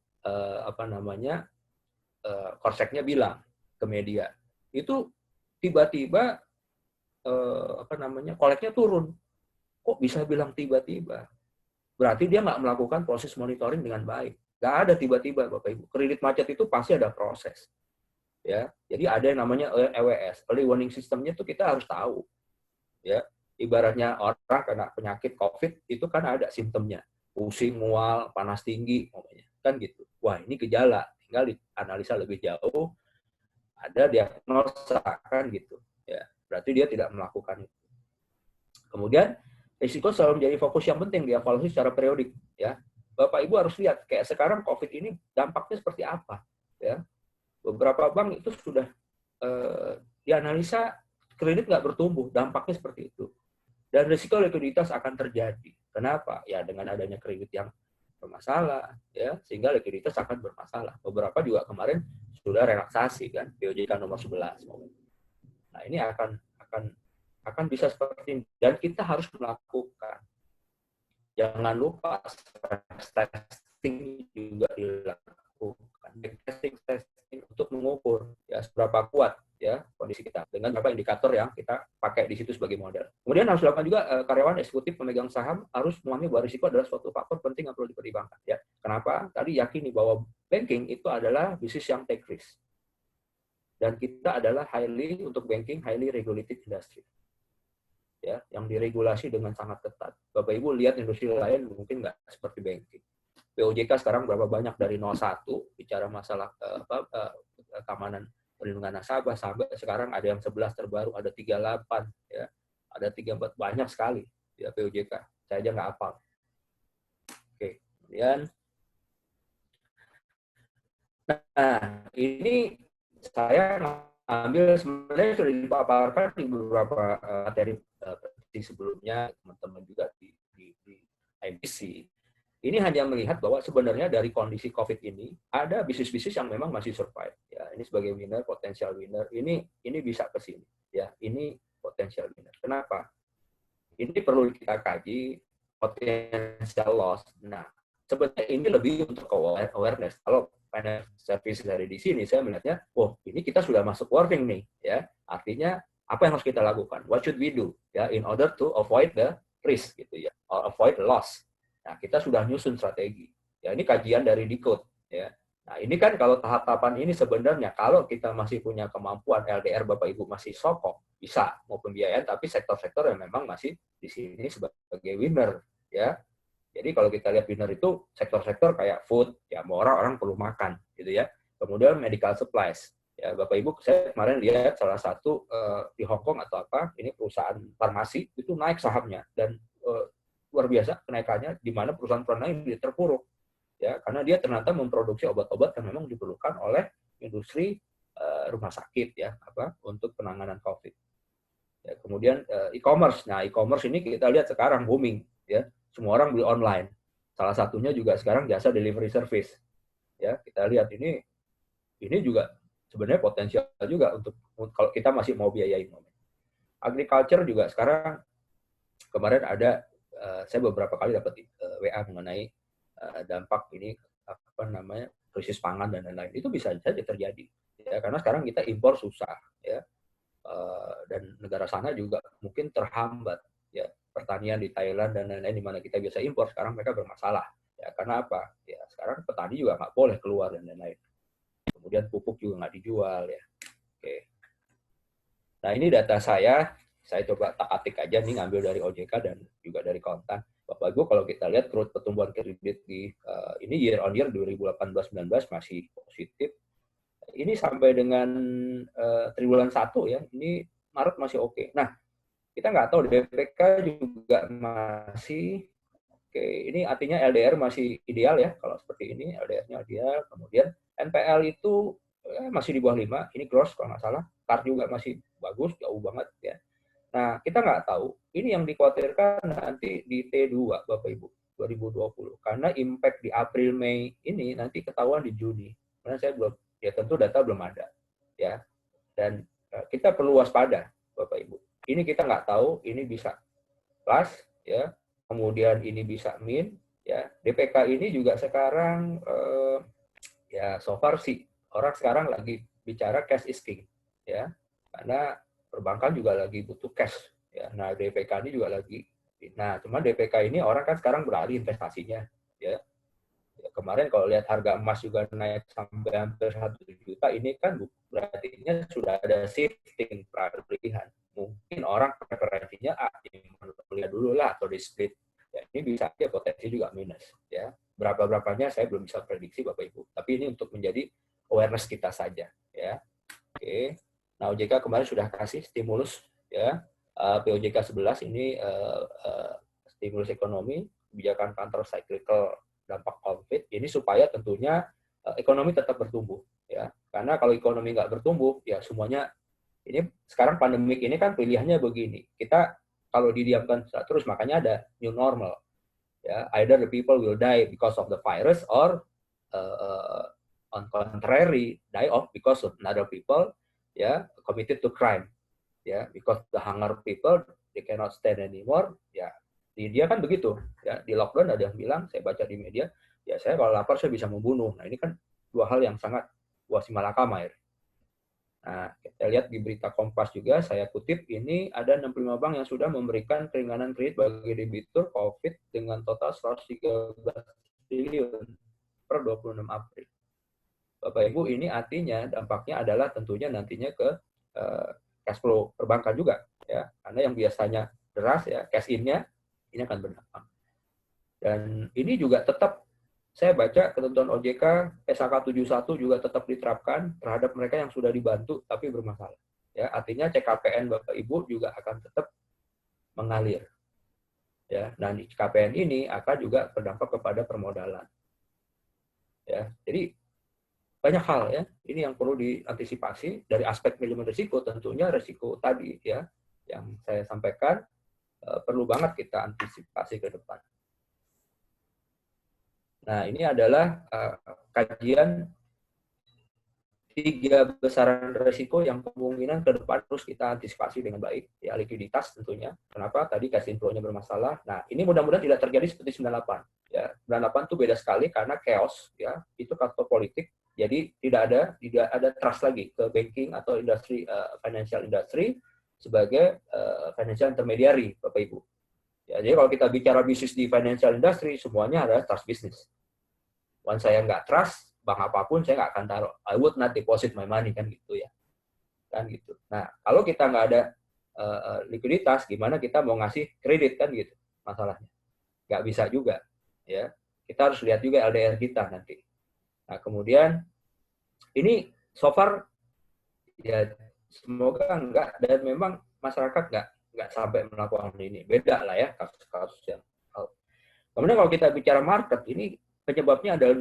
korseknya bilang ke media itu tiba-tiba koleknya turun. Kok bisa bilang tiba-tiba? Berarti dia nggak melakukan proses monitoring dengan baik. Nggak ada tiba-tiba, Bapak Ibu. Kredit macet itu pasti ada proses. Ya, jadi ada yang namanya EWS, Early Warning System-nya itu kita harus tahu. Ya, ibaratnya orang kena penyakit COVID itu kan ada simptomnya. Pusing, mual, panas tinggi, kan gitu. Wah, ini gejala. Tinggal dianalisa lebih jauh. Ada diagnosa kan gitu ya, berarti dia tidak melakukan itu. Kemudian risiko selalu menjadi fokus yang penting dievaluasi secara periodik ya. Bapak Ibu harus lihat kayak sekarang COVID ini dampaknya seperti apa ya. Beberapa bank itu sudah dianalisa kredit nggak bertumbuh, dampaknya seperti itu, dan risiko likuiditas akan terjadi. Kenapa? Ya dengan adanya kredit yang bermasalah ya, sehingga likuiditas akan bermasalah. Beberapa juga kemarin sudah relaksasi kan, BOJK nomor 11. Nah, ini akan bisa seperti ini dan kita harus melakukan. Jangan lupa stress testing juga dilakukan. lakukan testing untuk mengukur ya seberapa kuat ya kondisi kita dengan beberapa indikator yang kita pakai di situ sebagai model. Kemudian harus dilakukan juga karyawan eksekutif pemegang saham harus memahami bahwa risiko adalah suatu faktor penting yang perlu dipertimbangkan ya. Kenapa? Tadi yakini bahwa banking itu adalah bisnis yang take risk. Dan kita adalah untuk banking highly regulated industry. Ya, yang diregulasi dengan sangat ketat. Bapak Ibu lihat industri lain mungkin nggak seperti banking. POJK sekarang berapa banyak dari 01 bicara masalah keamanan perlindungan nasabah sampai sekarang ada yang 11 terbaru, ada 38 ya. Ada 34 banyak sekali ya POJK. Saya aja nggak hafal. Oke, kemudian nah, ini saya ambil sebenarnya sudah dipaparkan di beberapa materi sebelumnya teman-teman juga di IMPC. Ini hanya melihat bahwa sebenarnya dari kondisi COVID ini ada bisnis-bisnis yang memang masih survive. Ya, ini sebagai winner, potensial winner. Ini bisa ke sini. Ya, ini potensial winner. Kenapa? Ini perlu kita kaji potensial loss. Nah, sebenarnya ini lebih untuk awareness. Kalau financial service dari di sini, saya melihatnya, ini kita sudah masuk warning nih, ya. Artinya apa yang harus kita lakukan? What should we do, ya, in order to avoid the risk, gitu ya, or avoid the loss. Nah, kita sudah nyusun strategi. Ya, ini kajian dari Decode, ya. Nah, ini kan kalau tahap-tahapan ini sebenarnya kalau kita masih punya kemampuan LDR Bapak Ibu masih sokong, bisa mau pembiayaan, tapi sektor-sektor yang memang masih di sini sebagai winner, ya. Jadi kalau kita lihat winner itu sektor-sektor kayak food, ya mau orang perlu makan, gitu ya. Kemudian medical supplies, ya Bapak Ibu, saya kemarin lihat salah satu di Hong Kong atau apa, ini perusahaan farmasi itu naik sahamnya dan luar biasa kenaikannya, di mana perusahaan-perusahaan lain terpuruk, ya karena dia ternyata memproduksi obat-obat yang memang diperlukan oleh industri rumah sakit, ya apa untuk penanganan COVID. Ya, kemudian e-commerce, nah e-commerce ini kita lihat sekarang booming, ya. Semua orang beli online. Salah satunya juga sekarang jasa delivery service. Ya, kita lihat ini juga sebenarnya potensial juga untuk kalau kita masih mau biayain. Agriculture juga sekarang kemarin ada saya beberapa kali dapat WA mengenai dampak ini apa namanya krisis pangan dan lain-lain. Itu bisa saja terjadi. Ya, karena sekarang kita impor susah, ya. Dan negara sana juga mungkin terhambat, ya. Pertanian di Thailand dan lain-lain di mana kita biasa impor sekarang mereka bermasalah, ya karena apa, ya sekarang petani juga nggak boleh keluar dan lain-lain, kemudian pupuk juga nggak dijual, ya. Oke, nah ini data saya coba tak atik aja nih, ngambil dari OJK dan juga dari kontan. Bapak Ibu kalau kita lihat growth pertumbuhan kredit di ini year on year 2018-19 masih positif. Ini sampai dengan triwulan 1 ya, ini Maret masih oke. Nah, kita nggak tahu DPK juga masih oke. Ini artinya LDR masih ideal ya, kalau seperti ini LDR-nya ideal. Kemudian NPL itu masih di bawah 5, ini gross kalau nggak salah. CAR juga masih bagus, jauh banget ya. Nah, kita nggak tahu, ini yang dikhawatirkan nanti di T2 Bapak Ibu 2020. Karena impact di April Mei ini nanti ketahuan di Juni. Karena saya belum, ya tentu data belum ada. Ya. Dan kita perlu waspada Bapak Ibu. Ini kita nggak tahu, ini bisa plus, ya, kemudian ini bisa min, ya. DPK ini juga sekarang, ya, so far sih orang sekarang lagi bicara cash is king, ya, karena perbankan juga lagi butuh cash, ya. Nah, DPK ini juga lagi, nah, cuma DPK ini orang kan sekarang beralih investasinya, ya. Kemarin kalau lihat harga emas juga naik sampai hampir 1 juta, ini kan berarti sudah ada shifting peralihan. Mungkin orang preferensinya lihat dulu lah atau di split. Ya, ini bisa aja potensi juga minus. Ya, berapanya saya belum bisa prediksi Bapak Ibu. Tapi ini untuk menjadi awareness kita saja. Ya, oke. Nah, OJK kemarin sudah kasih stimulus, ya. POJK 11 ini stimulus ekonomi, kebijakan counter cyclical dampak COVID ini supaya tentunya ekonomi tetap bertumbuh, ya. Karena kalau ekonomi nggak bertumbuh, ya semuanya ini sekarang pandemik ini kan pilihannya begini. Kita kalau didiamkan terus, makanya ada new normal, ya. Either the people will die because of the virus or on contrary die off because of another people, ya, committed to crime, ya, because the hunger people they cannot stand anymore, ya. Di India kan begitu, ya, di lockdown ada yang bilang, saya baca di media, ya saya kalau lapar saya bisa membunuh. Nah, ini kan dua hal yang sangat wasimalakama ya. Nah, kita lihat di berita Kompas juga, saya kutip, ini ada 65 bank yang sudah memberikan keringanan kredit bagi debitur COVID dengan total 113 triliun per 26 April. Bapak Ibu, ini artinya dampaknya adalah tentunya nantinya ke cash flow perbankan juga, ya, karena yang biasanya deras ya cash in-nya ini akan berdampak. Dan ini juga tetap saya baca ketentuan OJK SHK 71 juga tetap diterapkan terhadap mereka yang sudah dibantu tapi bermasalah. Ya, artinya CKPN Bapak Ibu juga akan tetap mengalir. Ya, dan CKPN ini akan juga berdampak kepada permodalan. Ya, jadi banyak hal ya. Ini yang perlu diantisipasi dari aspek manajemen risiko, tentunya risiko tadi ya yang saya sampaikan perlu banget kita antisipasi ke depan. Nah, ini adalah kajian 3 besaran risiko yang kemungkinan ke depan terus kita antisipasi dengan baik. Ya, likuiditas tentunya. Kenapa? Tadi cash inflow-nya bermasalah. Nah, ini mudah-mudahan tidak terjadi seperti 98. Ya, 98 itu beda sekali karena chaos. Ya, itu faktor politik. Jadi tidak ada trust lagi ke banking atau industri financial industry sebagai financial intermediary, Bapak Ibu. Ya, jadi kalau kita bicara bisnis di financial industry, semuanya adalah trust business. Once saya nggak trust, bank apapun saya nggak akan taruh. I would not deposit my money, kan gitu ya. Kan gitu. Nah, kalau kita nggak ada likuiditas, gimana kita mau ngasih kredit, kan gitu masalahnya. Nggak bisa juga. Ya, kita harus lihat juga LDR kita nanti. Nah, kemudian ini so far ya semoga enggak, dan memang masyarakat nggak sampai melakukan ini. Beda lah ya kasus-kasus yang. Kemudian kalau kita bicara market, ini penyebabnya adalah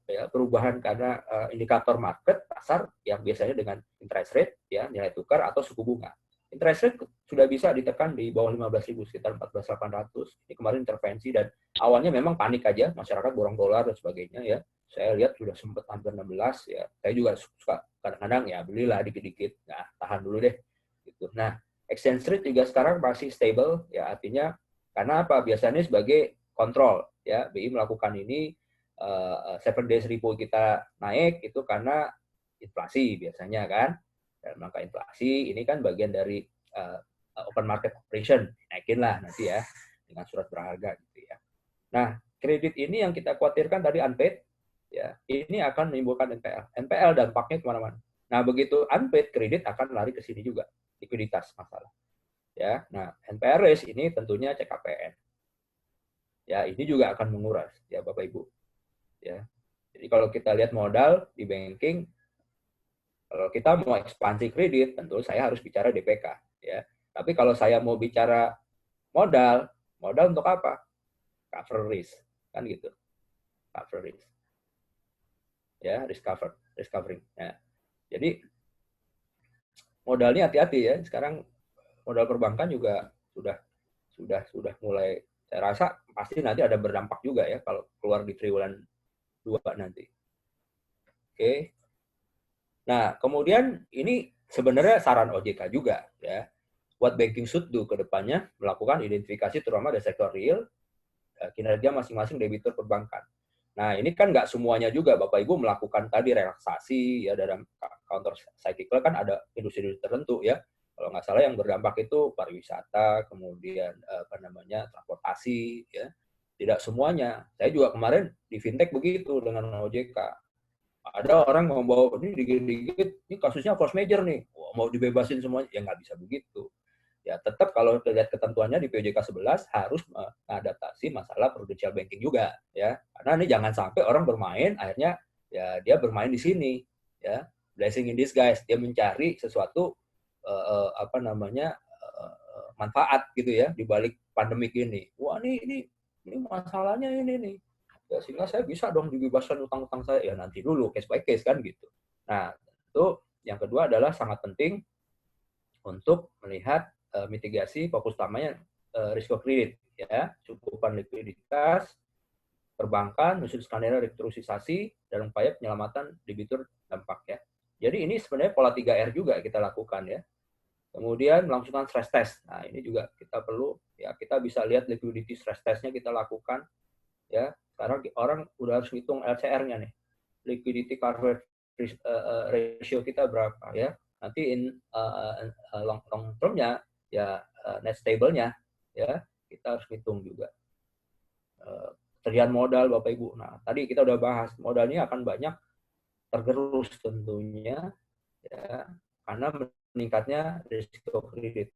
2 ya, perubahan karena indikator market pasar yang biasanya dengan interest rate ya, nilai tukar atau suku bunga. Interest rate sudah bisa ditekan di bawah 15.000 sekitar 14.800. Ini kemarin intervensi dan awalnya memang panik aja, masyarakat borong dolar dan sebagainya ya. Saya lihat sudah sempat hampir 16 ya. Saya juga suka kadang-kadang ya belilah dikit-dikit. Nah, tahan dulu deh gitu. Nah, exchange rate juga sekarang masih stable ya, artinya karena apa? Biasanya sebagai kontrol ya, BI melakukan ini 7 days repo kita naik itu karena inflasi biasanya kan, dan maka inflasi ini kan bagian dari open market operation, naikin lah nanti ya dengan surat berharga gitu ya. Nah, kredit ini yang kita khawatirkan tadi unpaid ya, ini akan menimbulkan NPL. NPL dampaknya kemana-mana. Nah, begitu unpaid, kredit akan lari ke sini juga, likuiditas masalah ya. Nah, NPL raise ini tentunya CKPN. Ya, ini juga akan menguras ya Bapak Ibu. Ya. Jadi kalau kita lihat modal di banking, kalau kita mau ekspansi kredit, tentu saya harus bicara DPK ya. Tapi kalau saya mau bicara modal untuk apa? Cover risk, kan gitu. Cover risk. Ya, risk covering. Ya. Jadi modalnya hati-hati ya. Sekarang modal perbankan juga sudah mulai, saya rasa pasti nanti ada berdampak juga ya kalau keluar di triwulan 2 nanti. Oke. Nah, kemudian ini sebenarnya saran OJK juga ya. What banking should do ke depannya melakukan identifikasi terutama dari sektor real kinerja masing-masing debitur perbankan. Nah, ini kan nggak semuanya juga Bapak Ibu melakukan tadi relaksasi ya dalam counter cyclical, kan ada industri tertentu ya. Kalau nggak salah yang berdampak itu pariwisata, kemudian transportasi ya. Tidak semuanya. Saya juga kemarin di fintech begitu dengan OJK. Ada orang mau bawa ini dikit-dikit, ini kasusnya force major nih, mau dibebasin semuanya, ya nggak bisa begitu. Ya tetap kalau lihat ketentuannya di POJK 11 harus mengadaptasi masalah prudential banking juga ya, karena ini jangan sampai orang bermain akhirnya ya dia bermain di sini ya, blessing in disguise, dia mencari sesuatu manfaat gitu ya di balik pandemik ini. Wah ini masalahnya ini nih. Ya, sehingga saya bisa dong dibebaskan utang-utang saya. Ya nanti dulu, case by case kan gitu. Nah, itu yang kedua adalah sangat penting untuk melihat mitigasi, fokus utamanya risiko kredit. Ya, cukupan likuiditas, perbankan, menyusun skenario restrukturisasi, dan upaya penyelamatan debitur dampak ya. Jadi ini sebenarnya pola 3R juga kita lakukan ya. Kemudian melangsungkan stress test. Nah, ini juga kita perlu ya, kita bisa lihat liquidity stress test-nya kita lakukan ya. Sekarang orang udah harus hitung LCR-nya nih. liquidity coverage ratio kita berapa ya. Nanti long term-nya ya net stable-nya ya kita harus hitung juga. Ketersediaan modal Bapak Ibu. Nah, tadi kita udah bahas modalnya akan banyak tergerus tentunya ya karena meningkatnya risiko kredit.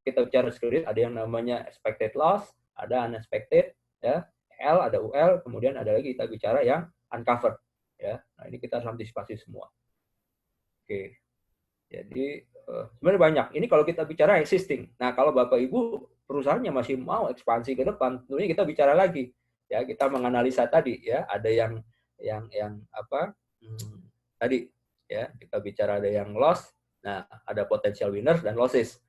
Kita bicara kredit ada yang namanya expected loss, ada unexpected ya, L, ada UL, kemudian ada lagi kita bicara yang uncovered ya. Nah, ini kita harus antisipasi semua. Oke. Jadi sebenarnya banyak. Ini kalau kita bicara existing. Nah, kalau Bapak Ibu perusahaannya masih mau ekspansi ke depan, tentunya kita bicara lagi. Ya, kita menganalisa tadi ya, ada yang apa? Tadi ya, kita bicara ada yang loss. Nah, ada potential winners dan losses.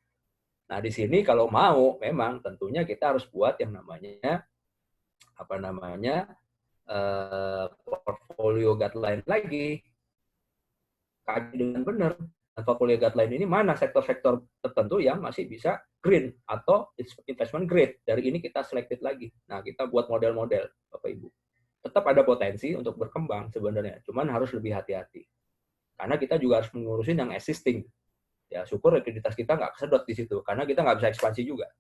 Nah, di sini kalau mau memang tentunya kita harus buat yang namanya apa namanya? Portfolio guideline lagi. Kaji dengan benar. Dan portfolio guideline ini mana sektor-sektor tertentu yang masih bisa green atau investment grade. Dari ini kita selected lagi. Nah, kita buat model-model, Bapak Ibu. Tetap ada potensi untuk berkembang sebenarnya, cuman harus lebih hati-hati. Karena kita juga harus mengurusin yang existing. Ya, syukur likuiditas kita nggak kesedot di situ, karena kita nggak bisa ekspansi juga.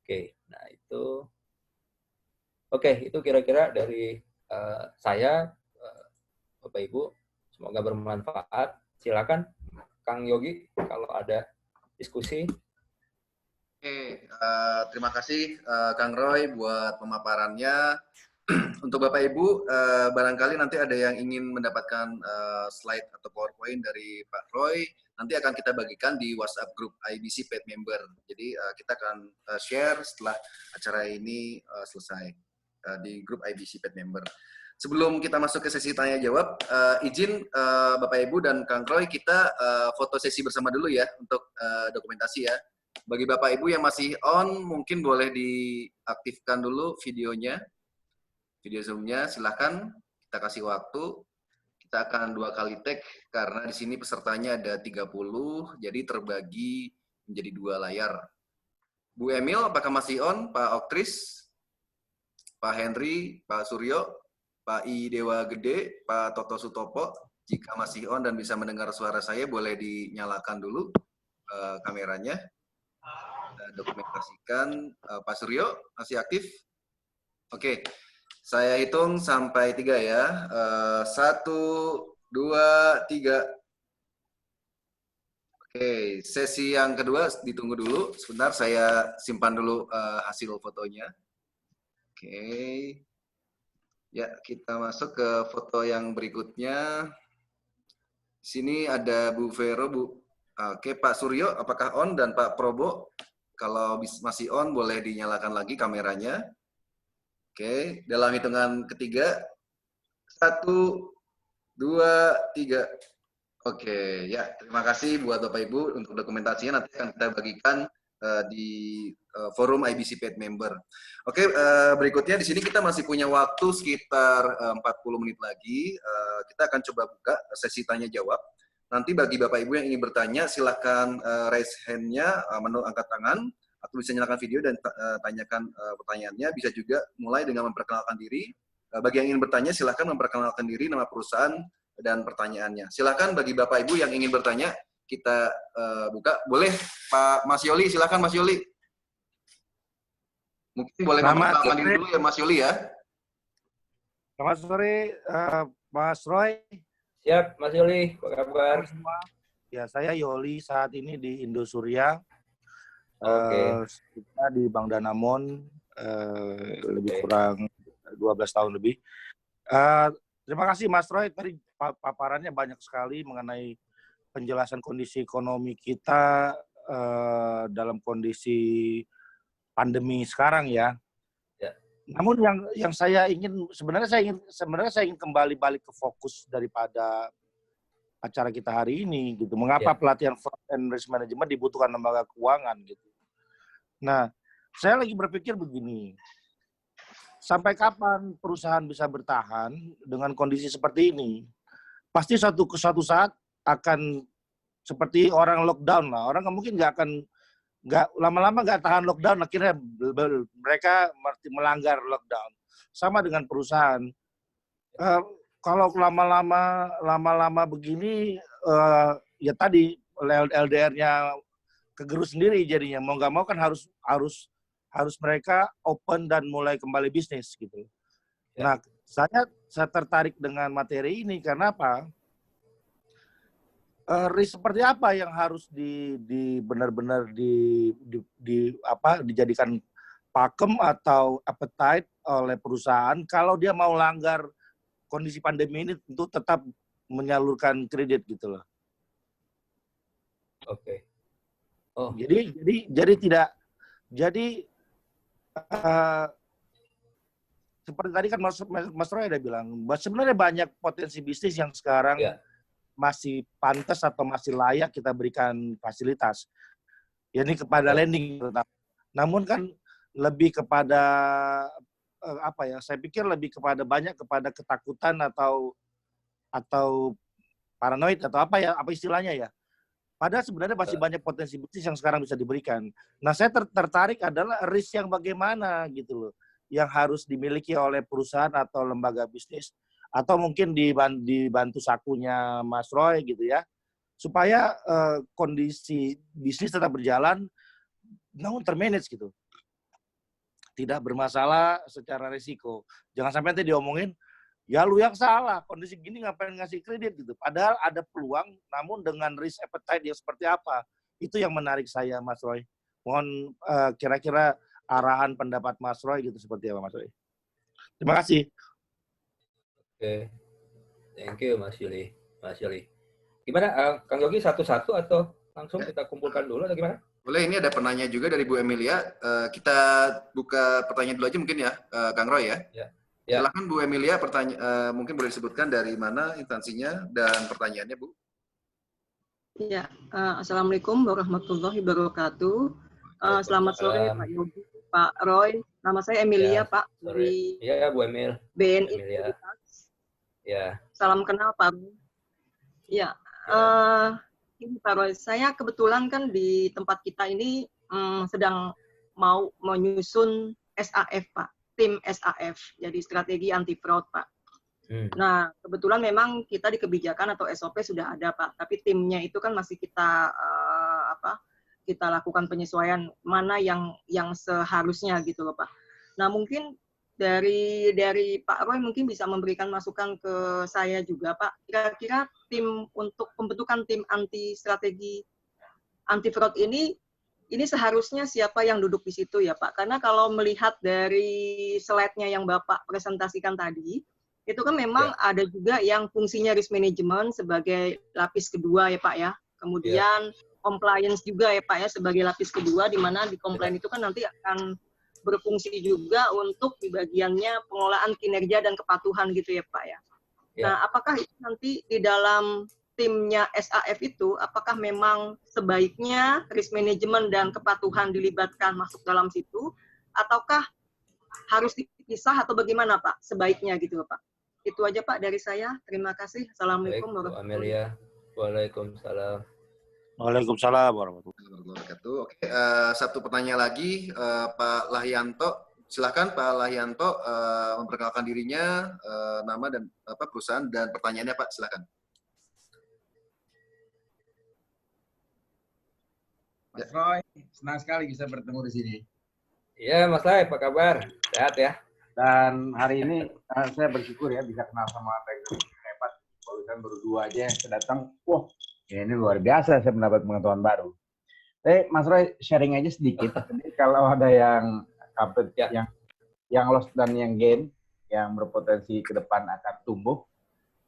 Oke, nah itu. Oke, itu kira-kira dari saya, Bapak Ibu. Semoga bermanfaat. Silakan, Kang Yogi, kalau ada diskusi. Oke, terima kasih Kang Roy buat pemaparannya. Untuk Bapak Ibu, barangkali nanti ada yang ingin mendapatkan slide atau PowerPoint dari Pak Roy, nanti akan kita bagikan di WhatsApp grup IBC Paid Member. Jadi kita akan share setelah acara ini selesai di grup IBC Paid Member. Sebelum kita masuk ke sesi tanya jawab, izin Bapak Ibu dan Kang Roy kita foto sesi bersama dulu ya untuk dokumentasi ya. Bagi Bapak Ibu yang masih on, mungkin boleh diaktifkan dulu videonya. Video Zoom-nya silahkan, kita kasih waktu. Kita akan 2 kali tag karena di sini pesertanya ada 30, jadi terbagi menjadi 2 layar. Bu Emil, apakah masih on? Pak Oktris, Pak Henry, Pak Suryo, Pak I Dewa Gede, Pak Toto Sutopo, jika masih on dan bisa mendengar suara saya, boleh dinyalakan dulu kameranya. Dokumentasikan. Pak Suryo, masih aktif? Oke. Saya hitung sampai 3 ya. 1, 2, 3. Oke, sesi yang kedua ditunggu dulu. Sebentar, saya simpan dulu hasil fotonya. Oke. Ya, kita masuk ke foto yang berikutnya. Di sini ada Bu Vero, Bu. Oke, Pak Suryo, apakah on? Dan Pak Probo, kalau masih on, boleh dinyalakan lagi kameranya. Oke, dalam hitungan ketiga, 1, 2, 3. Oke, ya terima kasih buat Bapak Ibu untuk dokumentasinya, nanti akan kita bagikan di forum IBC Paid Member. Oke, berikutnya di sini kita masih punya waktu sekitar 40 menit lagi. Kita akan coba buka sesi tanya jawab. Nanti bagi Bapak Ibu yang ingin bertanya, silahkan raise hand-nya, menu angkat tangan, atau bisa nyalakan video dan tanyakan pertanyaannya. Bisa juga mulai dengan memperkenalkan diri. Bagi yang ingin bertanya, silahkan memperkenalkan diri, nama perusahaan, dan pertanyaannya. Silahkan bagi Bapak Ibu yang ingin bertanya, kita buka. Boleh Pak Mas Yoli, silahkan Mas Yoli. Mungkin boleh memperkenalkan diri dulu ya Mas Yoli ya. Selamat sore Mas Roy. Siap Mas Yoli, apa kabar? Ya, saya Yoli saat ini di Indosuria. Kita di Bank Danamon lebih kurang 12 tahun lebih. Terima kasih Mas Roy, tadi paparannya banyak sekali mengenai penjelasan kondisi ekonomi kita dalam kondisi pandemi sekarang ya. Namun yang saya ingin sebenarnya saya ingin kembali balik ke fokus daripada acara kita hari ini gitu. Mengapa pelatihan front end risk management dibutuhkan lembaga keuangan gitu. Nah, saya lagi berpikir begini. Sampai kapan perusahaan bisa bertahan dengan kondisi seperti ini? Pasti suatu saat akan seperti orang lockdown lah. Orang mungkin nggak lama-lama nggak tahan lockdown, akhirnya mereka melanggar lockdown. Sama dengan perusahaan. kalau lama-lama begini ya tadi LDR-nya kegerus sendiri jadinya. Mau nggak mau kan harus mereka open dan mulai kembali bisnis gitu. Ya. Nah, saya tertarik dengan materi ini karena apa? Risk seperti apa yang harus benar-benar dijadikan pakem atau appetite oleh perusahaan kalau dia mau langgar kondisi pandemi ini untuk tetap menyalurkan kredit gitu loh. Oke. Oh. Jadi tidak seperti tadi kan Mas Roy ada bilang, sebenarnya banyak potensi bisnis yang sekarang masih pantas atau masih layak kita berikan fasilitas. Ya ini kepada lending. Namun kan lebih kepada saya pikir lebih kepada ketakutan atau paranoid atau apa istilahnya ya. Padahal sebenarnya masih banyak potensi bisnis yang sekarang bisa diberikan. Nah, saya tertarik adalah risk yang bagaimana gitu loh, yang harus dimiliki oleh perusahaan atau lembaga bisnis, atau mungkin dibantu sakunya Mas Roy gitu ya, supaya kondisi bisnis tetap berjalan, namun termanage gitu. Tidak bermasalah secara risiko. Jangan sampai nanti diomongin, ya lu yang salah, kondisi gini ngapain ngasih kredit gitu. Padahal ada peluang, namun dengan risk appetite yang seperti apa. Itu yang menarik saya, Mas Roy. Mohon kira-kira arahan pendapat Mas Roy gitu seperti apa, Mas Roy. Terima kasih. Oke. Thank you, Mas Yuli. Gimana, Kang Yogi satu-satu atau langsung kita kumpulkan dulu atau gimana? Boleh, ini ada penanya juga dari Bu Emilia. Kita buka pertanyaan dulu aja mungkin ya, Kang Roy ya. Ya. Silakan Bu Emilia, mungkin boleh disebutkan dari mana instansinya dan pertanyaannya, Bu. Ya, Assalamualaikum warahmatullahi wabarakatuh. Selamat sore Pak Yogi, Pak Roy. Nama saya Emilia, Pak, dari Bu Emil. BNI. Ya. Salam kenal Pak Roy. Ya, ini Pak Roy, saya kebetulan kan di tempat kita ini sedang mau menyusun SAF, Pak. Tim SAF, jadi strategi anti fraud, Pak. Nah, kebetulan memang kita di kebijakan atau SOP sudah ada, Pak. Tapi timnya itu kan masih kita lakukan penyesuaian mana yang seharusnya gitu loh, Pak. Nah, mungkin dari Pak Roy mungkin bisa memberikan masukan ke saya juga, Pak. Kira-kira tim untuk pembentukan tim strategi anti fraud ini seharusnya siapa yang duduk di situ ya, Pak? Karena kalau melihat dari slide-nya yang Bapak presentasikan tadi, itu kan memang ada juga yang fungsinya risk management sebagai lapis kedua ya, Pak ya. Kemudian compliance juga ya, Pak ya, sebagai lapis kedua, di mana di compliance itu kan nanti akan berfungsi juga untuk di bagiannya pengelolaan kinerja dan kepatuhan gitu ya, Pak ya. Nah, apakah itu nanti di dalam timnya SAF itu, apakah memang sebaiknya risk management dan kepatuhan dilibatkan masuk dalam situ, ataukah harus dipisah atau bagaimana, Pak? Sebaiknya gitu, Pak. Itu aja, Pak, dari saya. Terima kasih. Assalamualaikum warahmatullahi wabarakatuh. Waalaikumsalam. Waalaikumsalam warahmatullahi wabarakatuh. Oke, satu pertanyaan lagi, Pak Lahyanto. Silakan Pak Lahyanto memperkenalkan dirinya, nama dan perusahaan dan pertanyaannya, Pak. Silakan. Mas Roy, senang sekali bisa bertemu di sini. Iya, Mas Lai, apa kabar? Sehat ya? Dan hari ini saya bersyukur ya bisa kenal sama Pak hebat. Baru dua aja yang datang. Wah, ini luar biasa saya mendapat pengetahuan baru. Mas Roy sharing aja sedikit. Jadi kalau ada yang yang loss dan yang gain yang berpotensi ke depan akan tumbuh,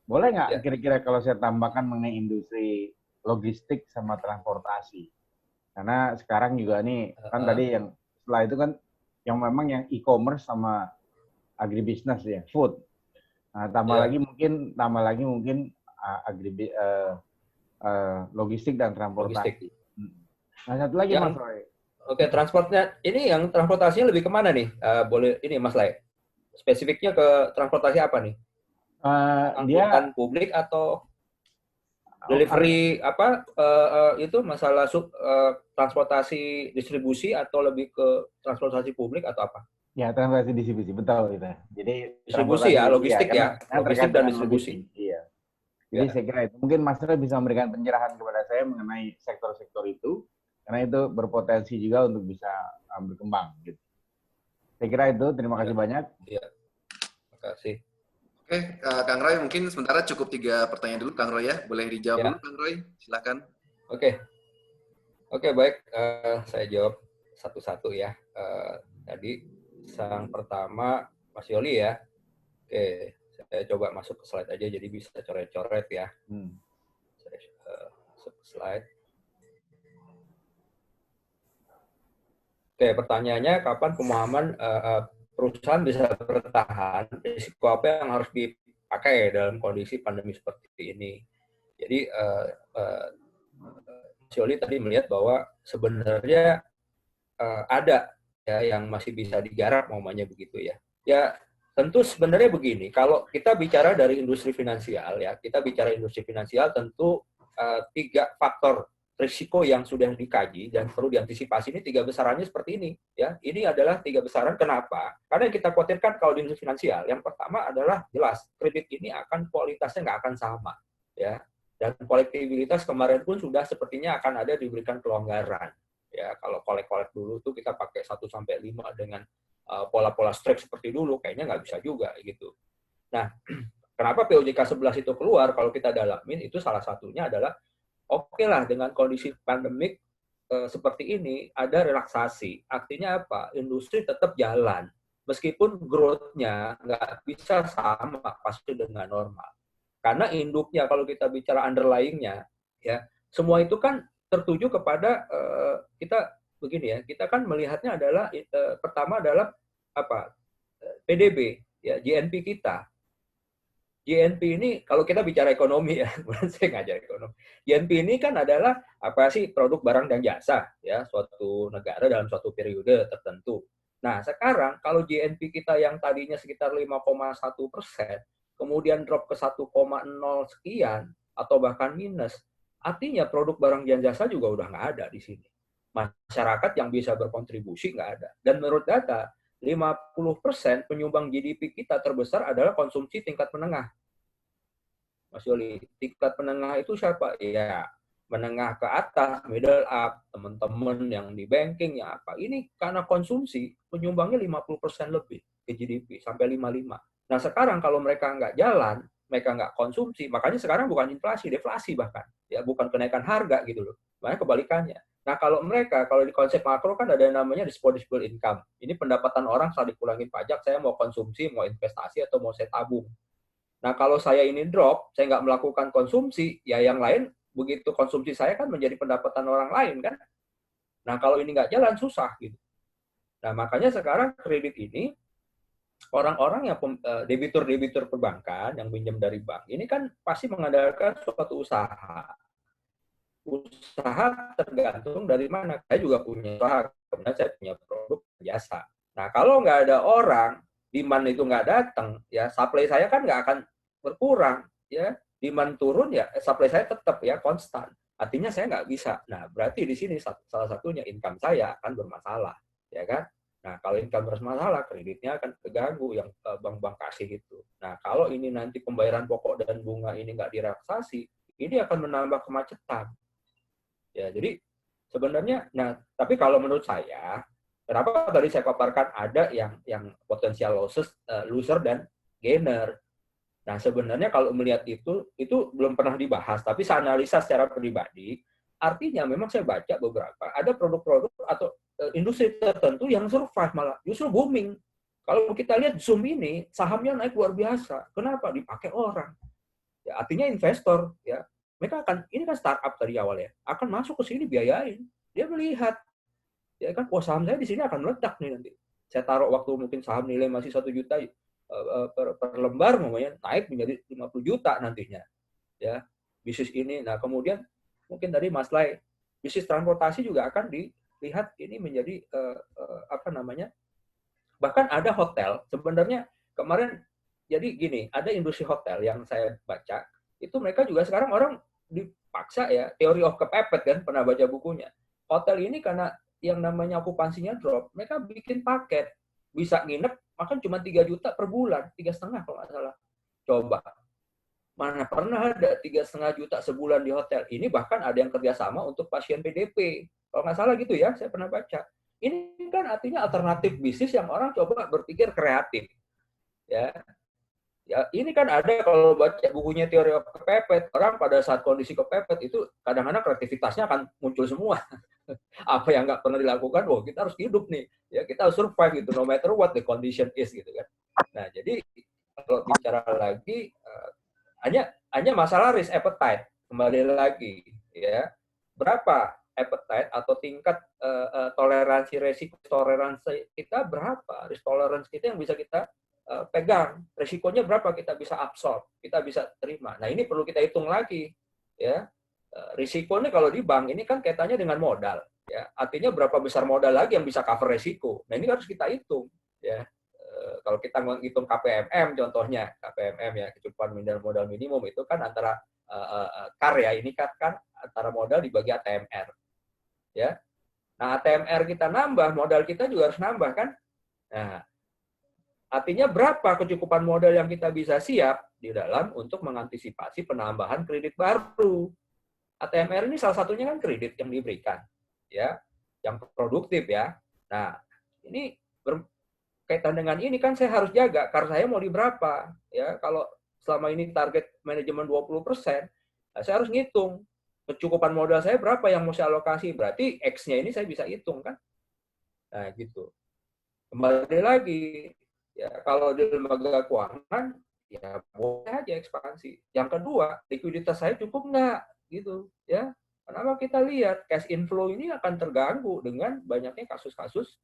boleh nggak kira-kira kalau saya tambahkan mengenai industri logistik sama transportasi? Karena sekarang juga nih kan tadi yang setelah itu kan yang memang yang e-commerce sama agribisnis ya, food. Nah, tambah lagi mungkin logistik dan transportasi. Nah, satu lagi Mas Roy. Oke, transportnya ini yang transportasinya lebih kemana nih? Boleh ini Mas Lai. Spesifiknya ke transportasi apa nih? Angkutan publik atau delivery itu masalah transportasi distribusi atau lebih ke transportasi publik atau apa? Ya, transportasi distribusi, betul itu. Jadi Distribusi ya, logistik ya, karena logistik terkait dan dengan distribusi. logistik. Iya. Jadi Ya. saya kira itu mungkin Mas Roy bisa memberikan pencerahan kepada saya mengenai sektor-sektor itu, karena itu berpotensi juga untuk bisa berkembang. Gitu. Saya kira itu. Terima kasih banyak. Iya. Terima kasih. Oke, Kang Roy, mungkin sementara cukup 3 pertanyaan dulu, Kang Roy ya. Boleh dijawab Ya. dulu, Kang Roy. Silakan. Oke, baik. Saya jawab satu-satu ya. Tadi yang pertama Mas Yoli ya. Oke, saya coba masuk ke slide aja jadi bisa coret-coret ya. Saya masuk ke slide. Oke, pertanyaannya kapan pemahaman perusahaan bisa bertahan, risiko apa yang harus dipakai dalam kondisi pandemi seperti ini. Jadi Mas Yoli tadi melihat bahwa sebenarnya ada ya yang masih bisa digarap mamanya begitu ya. Ya tentu sebenarnya begini, kalau kita bicara dari industri finansial ya, kita bicara industri finansial tentu 3 faktor risiko yang sudah dikaji dan perlu diantisipasi ini 3 besarannya seperti ini ya. Ini adalah 3 besaran. Kenapa? Karena yang kita khawatirkan kalau di industri finansial, yang pertama adalah jelas kredit ini akan kualitasnya nggak akan sama ya. Dan kolektibilitas kemarin pun sudah sepertinya akan ada diberikan kelonggaran. Ya, kalau kolek-kolek dulu tuh kita pakai 1 sampai 5 dengan pola-pola strike seperti dulu, kayaknya nggak bisa juga gitu. Nah, kenapa POJK 11 itu keluar kalau kita dalamin, itu salah satunya adalah oke lah dengan kondisi pandemik seperti ini ada relaksasi. Artinya apa? Industri tetap jalan. Meskipun growth-nya nggak bisa sama pasti dengan normal. Karena induknya kalau kita bicara underlying-nya, ya semua itu kan tertuju kepada kita begini ya. Kita kan melihatnya adalah pertama adalah apa? PDB, ya GNP kita. GNP ini kalau kita bicara ekonomi ya, saya ngajar ekonomi. GNP ini kan adalah apa sih produk barang dan jasa ya suatu negara dalam suatu periode tertentu. Nah sekarang kalau GNP kita yang tadinya sekitar 5,1%, kemudian drop ke 1,0 sekian atau bahkan minus, artinya produk barang dan jasa juga udah nggak ada di sini. Masyarakat yang bisa berkontribusi nggak ada. Dan menurut data 50% penyumbang GDP kita terbesar adalah konsumsi tingkat menengah. Mas Yoli, tingkat menengah itu siapa? Ya, menengah ke atas, middle up, teman-teman yang di banking, yang apa. Ini karena konsumsi, penyumbangnya 50% lebih ke GDP, sampai 55. Nah, sekarang kalau mereka nggak jalan, mereka nggak konsumsi, makanya sekarang bukan inflasi, deflasi bahkan. Ya, bukan kenaikan harga gitu loh. Makanya kebalikannya. Nah, kalau mereka, kalau di konsep makro kan ada yang namanya disposable income. Ini pendapatan orang setelah dikurangin pajak, saya mau konsumsi, mau investasi, atau mau saya tabung. Nah, kalau saya ini drop, saya nggak melakukan konsumsi, ya yang lain, begitu konsumsi saya kan menjadi pendapatan orang lain, kan? Nah, kalau ini nggak jalan, susah. Gitu. Nah, makanya sekarang kredit ini, orang-orang yang debitur-debitur perbankan, yang pinjam dari bank, ini kan pasti mengandalkan suatu usaha. Usaha tergantung dari mana. Saya juga punya usaha, kemudian saya punya produk jasa. Nah, kalau nggak ada orang, demand itu nggak datang, ya supply saya kan nggak akan berkurang, ya demand turun ya supply saya tetap ya konstan. Artinya saya nggak bisa. Nah, berarti di sini salah satunya income saya akan bermasalah, ya kan? Nah, kalau income bermasalah, kreditnya akan terganggu yang bank-bank kasih itu. Nah, kalau ini nanti pembayaran pokok dan bunga ini nggak direlaksasi, ini akan menambah kemacetan. Ya, jadi sebenarnya, nah, tapi kalau menurut saya, kenapa tadi saya paparkan ada yang potensial loser dan gainer. Nah, sebenarnya kalau melihat itu belum pernah dibahas, tapi saya analisa secara pribadi, artinya memang saya baca beberapa, ada produk-produk atau industri tertentu yang survive malah, justru booming. Kalau kita lihat Zoom ini, sahamnya naik luar biasa. Kenapa? Dipakai orang. Ya, artinya investor, ya. Mereka akan, ini kan startup tadi awal ya, akan masuk ke sini biayain. Dia melihat, ya kan, saham saya di sini akan meledak nih nanti. Saya taruh waktu mungkin saham nilai masih 1 juta per lembar, namanya naik menjadi 50 juta nantinya. Ya, bisnis ini. Nah, kemudian mungkin tadi Mas Lai, bisnis transportasi juga akan dilihat ini menjadi apa namanya? Bahkan ada hotel. Sebenarnya kemarin jadi gini, ada industri hotel yang saya baca, itu mereka juga sekarang orang dipaksa ya, theory of kepepet kan, pernah baca bukunya. Hotel ini karena yang namanya okupansinya drop, mereka bikin paket. bisa nginep makan cuma 3 juta per bulan, 3,5 kalau nggak salah. Coba. Mana pernah ada 3,5 juta sebulan di hotel. Ini bahkan ada yang kerjasama untuk pasien PDP. Kalau nggak salah gitu ya, saya pernah baca. Ini kan artinya alternatif bisnis yang orang coba berpikir kreatif. Ya, ya ini kan ada kalau baca bukunya teori kepepet, orang pada saat kondisi kepepet itu kadang-kadang kreativitasnya akan muncul semua. Apa yang nggak pernah dilakukan, oh kita harus hidup nih, ya kita harus survive gitu, no matter what the condition is gitu kan. Nah jadi kalau bicara lagi hanya masalah risk appetite, kembali lagi ya, berapa appetite atau tingkat toleransi resiko toleransi kita berapa, risk tolerance kita yang bisa kita pegang, resikonya berapa kita bisa absorb, kita bisa terima. Nah ini perlu kita hitung lagi ya. Risikonya kalau di bank ini kan kaitannya dengan modal ya, artinya berapa besar modal lagi yang bisa cover resiko. Nah ini harus kita hitung ya. Kalau kita menghitung KPMM contohnya, KPMM ya, kecukupan modal minimum itu kan antara CAR ya, ini kan antara modal dibagi ATMR ya. Nah ATMR kita nambah, modal kita juga harus nambah kan. Nah artinya berapa kecukupan modal yang kita bisa siap di dalam untuk mengantisipasi penambahan kredit baru. ATMR ini salah satunya kan kredit yang diberikan, ya, yang produktif ya. Nah, ini berkaitan dengan ini kan saya harus jaga, karena saya mau di berapa. Ya, kalau selama ini target manajemen 20%, nah saya harus ngitung kecukupan modal saya berapa yang mau saya alokasi. Berarti X-nya ini saya bisa hitung kan. Nah, gitu. Kembali lagi, ya, kalau di lembaga keuangan, ya boleh aja ekspansi. Yang kedua, likuiditas saya cukup nggak, gitu, ya. Kenapa kita lihat cash inflow ini akan terganggu dengan banyaknya kasus-kasus,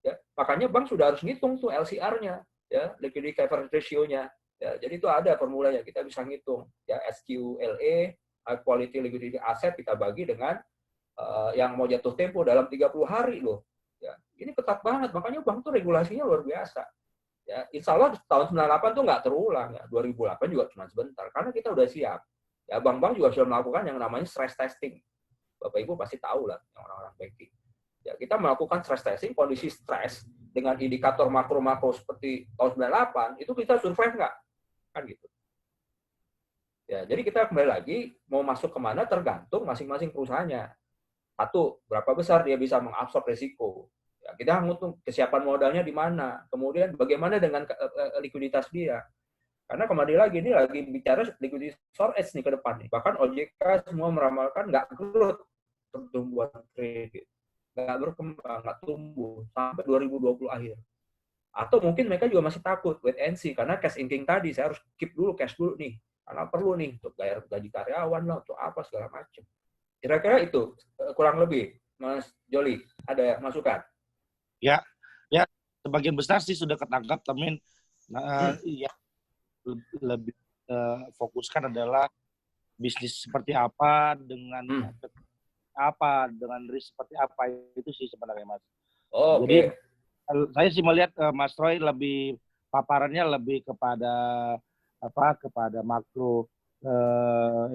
ya. Makanya bank sudah harus ngitung tuh LCR-nya, ya, liquidity coverage ratio-nya. Ya, jadi itu ada formulanya, kita bisa ngitung, ya, SQLA, high quality liquidity asset kita bagi dengan yang mau jatuh tempo dalam 30 hari loh. Ya, ini ketat banget, makanya bank tuh regulasinya luar biasa. Ya, insya Allah tahun 98 tuh nggak terulang ya, 2008 juga cuma sebentar, karena kita udah siap. Ya, bank-bank juga sudah melakukan yang namanya stress testing. Bapak Ibu pasti tahu lah, yang orang-orang banking. Ya, kita melakukan stress testing, kondisi stres dengan indikator makro-makro seperti tahun 98, itu kita survive nggak? Kan gitu. Ya, jadi kita kembali lagi, mau masuk kemana tergantung masing-masing perusahaannya. Satu, berapa besar dia bisa mengabsorb risiko. Ya, kita ngitung kesiapan modalnya di mana. Kemudian bagaimana dengan likuiditas dia. Karena kembali lagi, ini lagi bicara likuiditas shortage nih ke depan. Nih. Bahkan OJK semua meramalkan nggak growth pertumbuhan kredit. Nggak berkembang, nggak tumbuh sampai 2020 akhir. Atau mungkin mereka juga masih takut, wait and see. Karena cash inking tadi, saya harus keep dulu cash dulu nih. Karena perlu nih untuk bayar gaji karyawan lah, untuk apa segala macam. Kira-kira itu kurang lebih, Mas Joli, ada masukan? Ya, sebagian besar sih sudah ketangkap, tapi ya lebih fokuskan adalah bisnis seperti apa dengan dengan risk seperti apa itu sih sebenarnya Mas. Oh, jadi saya sih melihat Mas Roy lebih paparannya lebih kepada kepada makro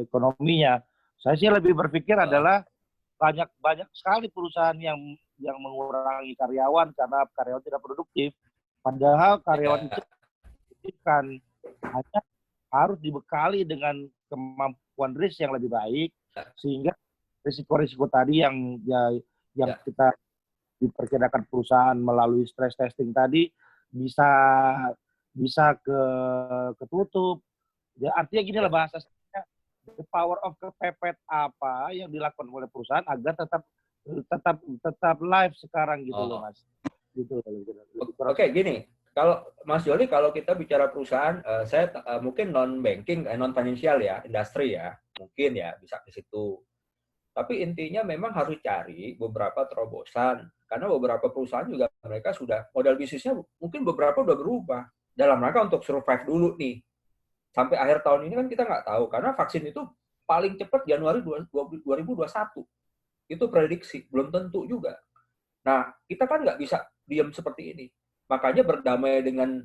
ekonominya. Saya sih lebih berpikir adalah banyak sekali perusahaan yang mengurangi karyawan karena karyawan tidak produktif. Padahal karyawan itu kan hanya harus dibekali dengan kemampuan risk yang lebih baik sehingga risiko-risiko tadi yang kita diperkirakan perusahaan melalui stress testing tadi bisa ketutup. Ya, artinya gini lah bahasa the power of kepepet apa yang dilakukan oleh perusahaan agar tetap live sekarang gitu loh Mas. Gitu. Oke, gini. Kalau Mas Joli, kalau kita bicara perusahaan, saya mungkin non banking, non financial ya, industri ya, mungkin ya bisa ke situ. Tapi intinya memang harus cari beberapa terobosan karena beberapa perusahaan juga mereka sudah modal bisnisnya mungkin beberapa udah berubah dalam rangka untuk survive dulu nih. Sampai akhir tahun ini kan kita nggak tahu, karena vaksin itu paling cepat Januari 2021. Itu prediksi, belum tentu juga. Nah, kita kan nggak bisa diam seperti ini. Makanya berdamai dengan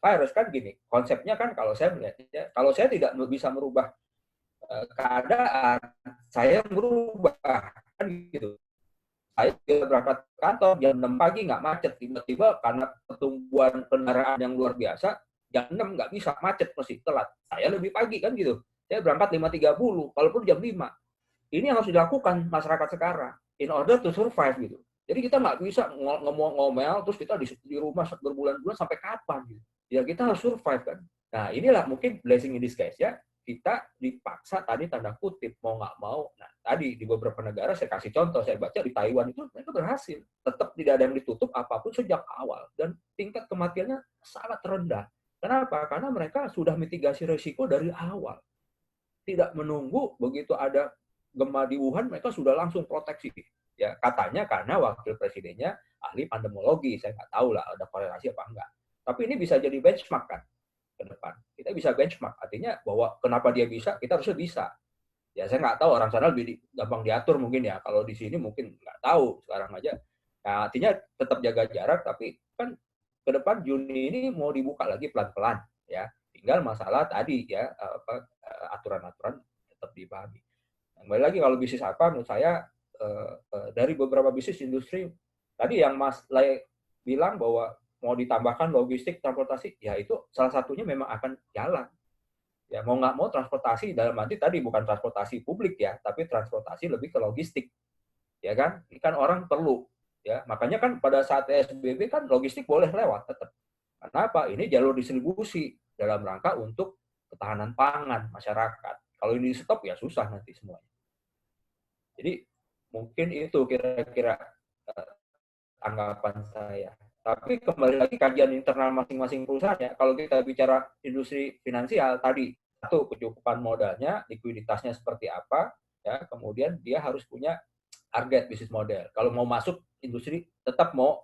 virus kan gini, konsepnya kan kalau saya melihatnya, kalau saya tidak bisa merubah keadaan, saya merubah, kan gitu. saya berangkat kantor jam 6 pagi nggak macet, tiba-tiba karena pertumbuhan kendaraan yang luar biasa, jam 6 nggak bisa, macet, mesti telat. Saya lebih pagi kan gitu. Saya berangkat 5.30, walaupun jam 5. Ini yang harus dilakukan masyarakat sekarang in order to survive gitu. Jadi kita nggak bisa ngomel terus kita di rumah berbulan-bulan sampai kapan gitu. Ya kita harus survive kan. Nah inilah mungkin blessing in disguise ya. Kita dipaksa tadi tanda kutip mau nggak mau. Nah tadi di beberapa negara saya kasih contoh, saya baca di Taiwan itu mereka berhasil. Tetap tidak ada yang ditutup apapun sejak awal dan tingkat kematiannya sangat rendah. Kenapa? Karena mereka sudah mitigasi risiko dari awal. Tidak menunggu begitu ada gempa di Wuhan, mereka sudah langsung proteksi. Ya, katanya karena wakil presidennya ahli pandemologi. Saya nggak tahu lah ada korelasi apa enggak. Tapi ini bisa jadi benchmark kan ke depan. Kita bisa benchmark. Artinya bahwa kenapa dia bisa, kita harusnya bisa. Ya, saya nggak tahu orang sana lebih gampang diatur mungkin ya. Kalau di sini mungkin nggak tahu sekarang aja. Nah, artinya tetap jaga jarak, tapi kan ke depan Juni ini mau dibuka lagi pelan-pelan. Ya, tinggal masalah tadi ya aturan-aturan tetap dipahami. Kembali lagi kalau bisnis apa, menurut saya dari beberapa bisnis industri tadi yang Mas Lai bilang bahwa mau ditambahkan logistik, transportasi, ya itu salah satunya memang akan jalan. Ya mau nggak mau transportasi dalam arti tadi bukan transportasi publik ya, tapi transportasi lebih ke logistik, ya kan? Kan orang perlu, ya makanya kan pada saat PSBB kan logistik boleh lewat tetap. Kenapa? Ini jalur distribusi dalam rangka untuk ketahanan pangan masyarakat. Kalau ini stop ya susah nanti semuanya. Jadi mungkin itu kira-kira anggapan saya. Tapi kembali lagi kajian internal masing-masing perusahaan ya. Kalau kita bicara industri finansial tadi, satu kecukupan modalnya, likuiditasnya seperti apa, ya. Kemudian dia harus punya target bisnis model. Kalau mau masuk industri tetap mau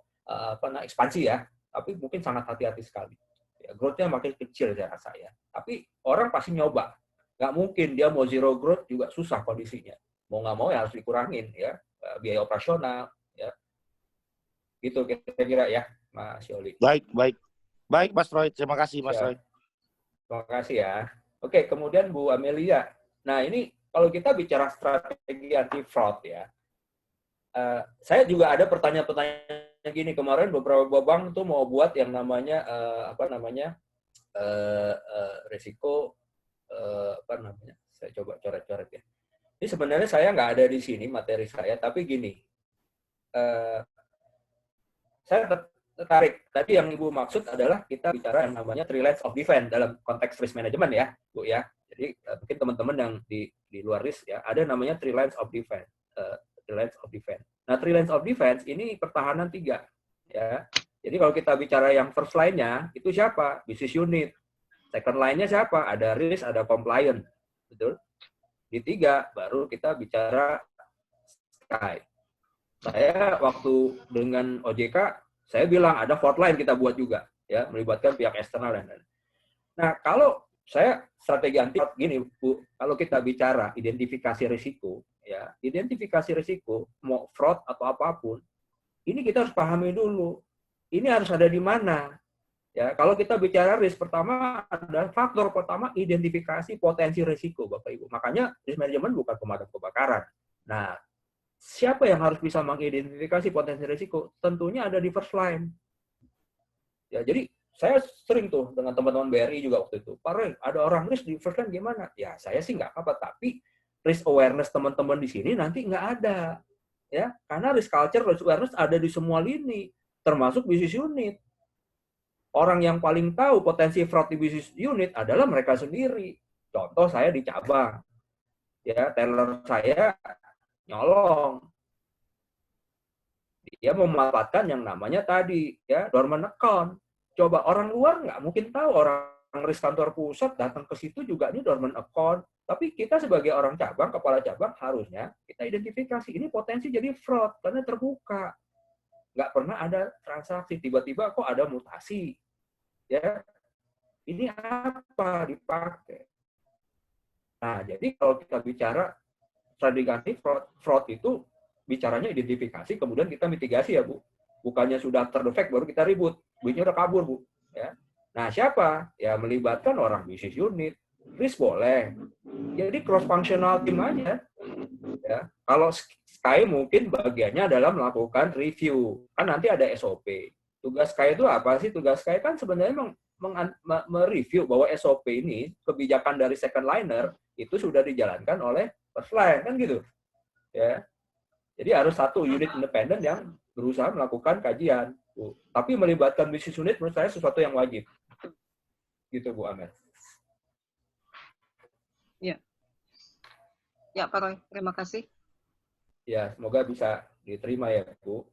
ekspansi ya, tapi mungkin sangat hati-hati sekali. Ya, growth-nya makin kecil saya rasa ya. Tapi orang pasti nyoba. Nggak mungkin dia mau zero growth juga susah kondisinya. Mau nggak mau ya harus dikurangin ya biaya operasional ya gitu kira-kira ya Mas Yoli. Baik Mas Roy, terima kasih Mas Roy. Terima kasih ya. Oke, kemudian Bu Amelia. Nah ini kalau kita bicara strategi anti fraud ya, saya juga ada pertanyaan-pertanyaan gini. Kemarin beberapa bank tuh mau buat yang namanya risiko saya coba coret-coret ya. Ini sebenarnya saya nggak ada di sini materi saya, tapi gini, saya tertarik. Tadi yang Ibu maksud adalah kita bicara yang namanya three lines of defense dalam konteks risk management ya, Bu ya. Jadi mungkin teman-teman yang di luar risk ya, ada namanya three lines of defense. Nah, three lines of defense ini pertahanan 3 ya. Jadi kalau kita bicara yang first line-nya itu siapa? Business unit. Second line-nya siapa? Ada risk, ada compliance. Betul? Di 3 baru kita bicara Sky. Saya waktu dengan OJK, saya bilang ada fourth line kita buat juga, ya melibatkan pihak eksternal dan lain-lain. Nah kalau saya strategi anti fraud gini, Bu, kalau kita bicara identifikasi risiko, ya identifikasi risiko mau fraud atau apapun, ini kita harus pahami dulu. Ini harus ada di mana. Ya, kalau kita bicara risk pertama adalah faktor pertama identifikasi potensi risiko, Bapak Ibu. Makanya risk management bukan pemadam kebakaran. Nah, siapa yang harus bisa mengidentifikasi potensi risiko? Tentunya ada di first line. Ya, jadi saya sering tuh dengan teman-teman BRI juga waktu itu. Pak Roy, ada orang risk di first line gimana? Ya, saya sih nggak apa-apa, tapi risk awareness teman-teman di sini nanti nggak ada. Ya, karena risk culture, risk awareness ada di semua lini, termasuk business unit. Orang yang paling tahu potensi fraud di bisnis unit adalah mereka sendiri. Contoh saya di cabang. Ya, teller saya nyolong. Dia memanfaatkan yang namanya tadi, ya, dormant account. Coba orang luar nggak mungkin tahu, orang risk kantor pusat datang ke situ juga ini dormant account. Tapi kita sebagai orang cabang, kepala cabang harusnya kita identifikasi. Ini potensi jadi fraud karena terbuka. Nggak pernah ada transaksi. Tiba-tiba kok ada mutasi. Ya, ini apa dipakai? Nah, jadi kalau kita bicara strategi anti fraud itu bicaranya identifikasi, kemudian kita mitigasi ya Bu. Bukannya sudah terdefek baru kita ribut, duitnya udah kabur Bu. Ya. Nah siapa? Ya melibatkan orang bisnis unit, risk boleh. Jadi cross functional team aja. Ya. Kalau Sky mungkin bagiannya adalah melakukan review. Kan nanti ada SOP. Tugas Sky itu apa sih? Tugas Sky kan sebenarnya mereview bahwa SOP ini, kebijakan dari second liner, itu sudah dijalankan oleh first line. Kan gitu. Ya. Jadi harus satu unit independen yang berusaha melakukan kajian. Tapi melibatkan bisnis unit menurut saya sesuatu yang wajib. Gitu Bu Amel. Ya. Ya, Pak Roy, terima kasih. Ya, semoga bisa diterima ya, Bu.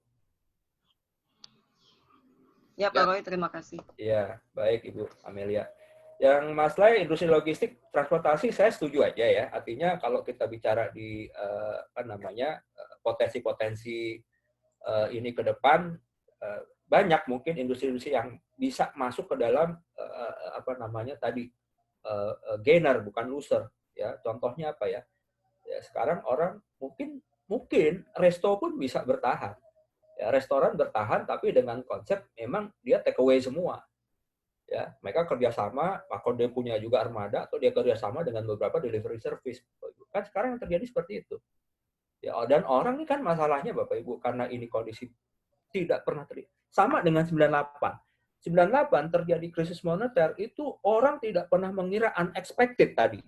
Ya, Pak Roy, terima kasih. Ya, baik Ibu Amelia. Yang masalah industri logistik transportasi saya setuju aja ya. Artinya kalau kita bicara di potensi-potensi ini ke depan, banyak mungkin industri-industri yang bisa masuk ke dalam gainer bukan loser ya. Contohnya apa ya? Ya sekarang orang mungkin resto pun bisa bertahan. Ya, restoran bertahan tapi dengan konsep memang dia take away semua. Ya, mereka kerjasama, kalau dia punya juga armada atau dia kerjasama dengan beberapa delivery service. Kan sekarang yang terjadi seperti itu. Ya, dan orang ini kan masalahnya Bapak Ibu karena ini kondisi tidak pernah terjadi. Sama dengan 98. 98 terjadi krisis moneter itu orang tidak pernah mengira unexpected tadi.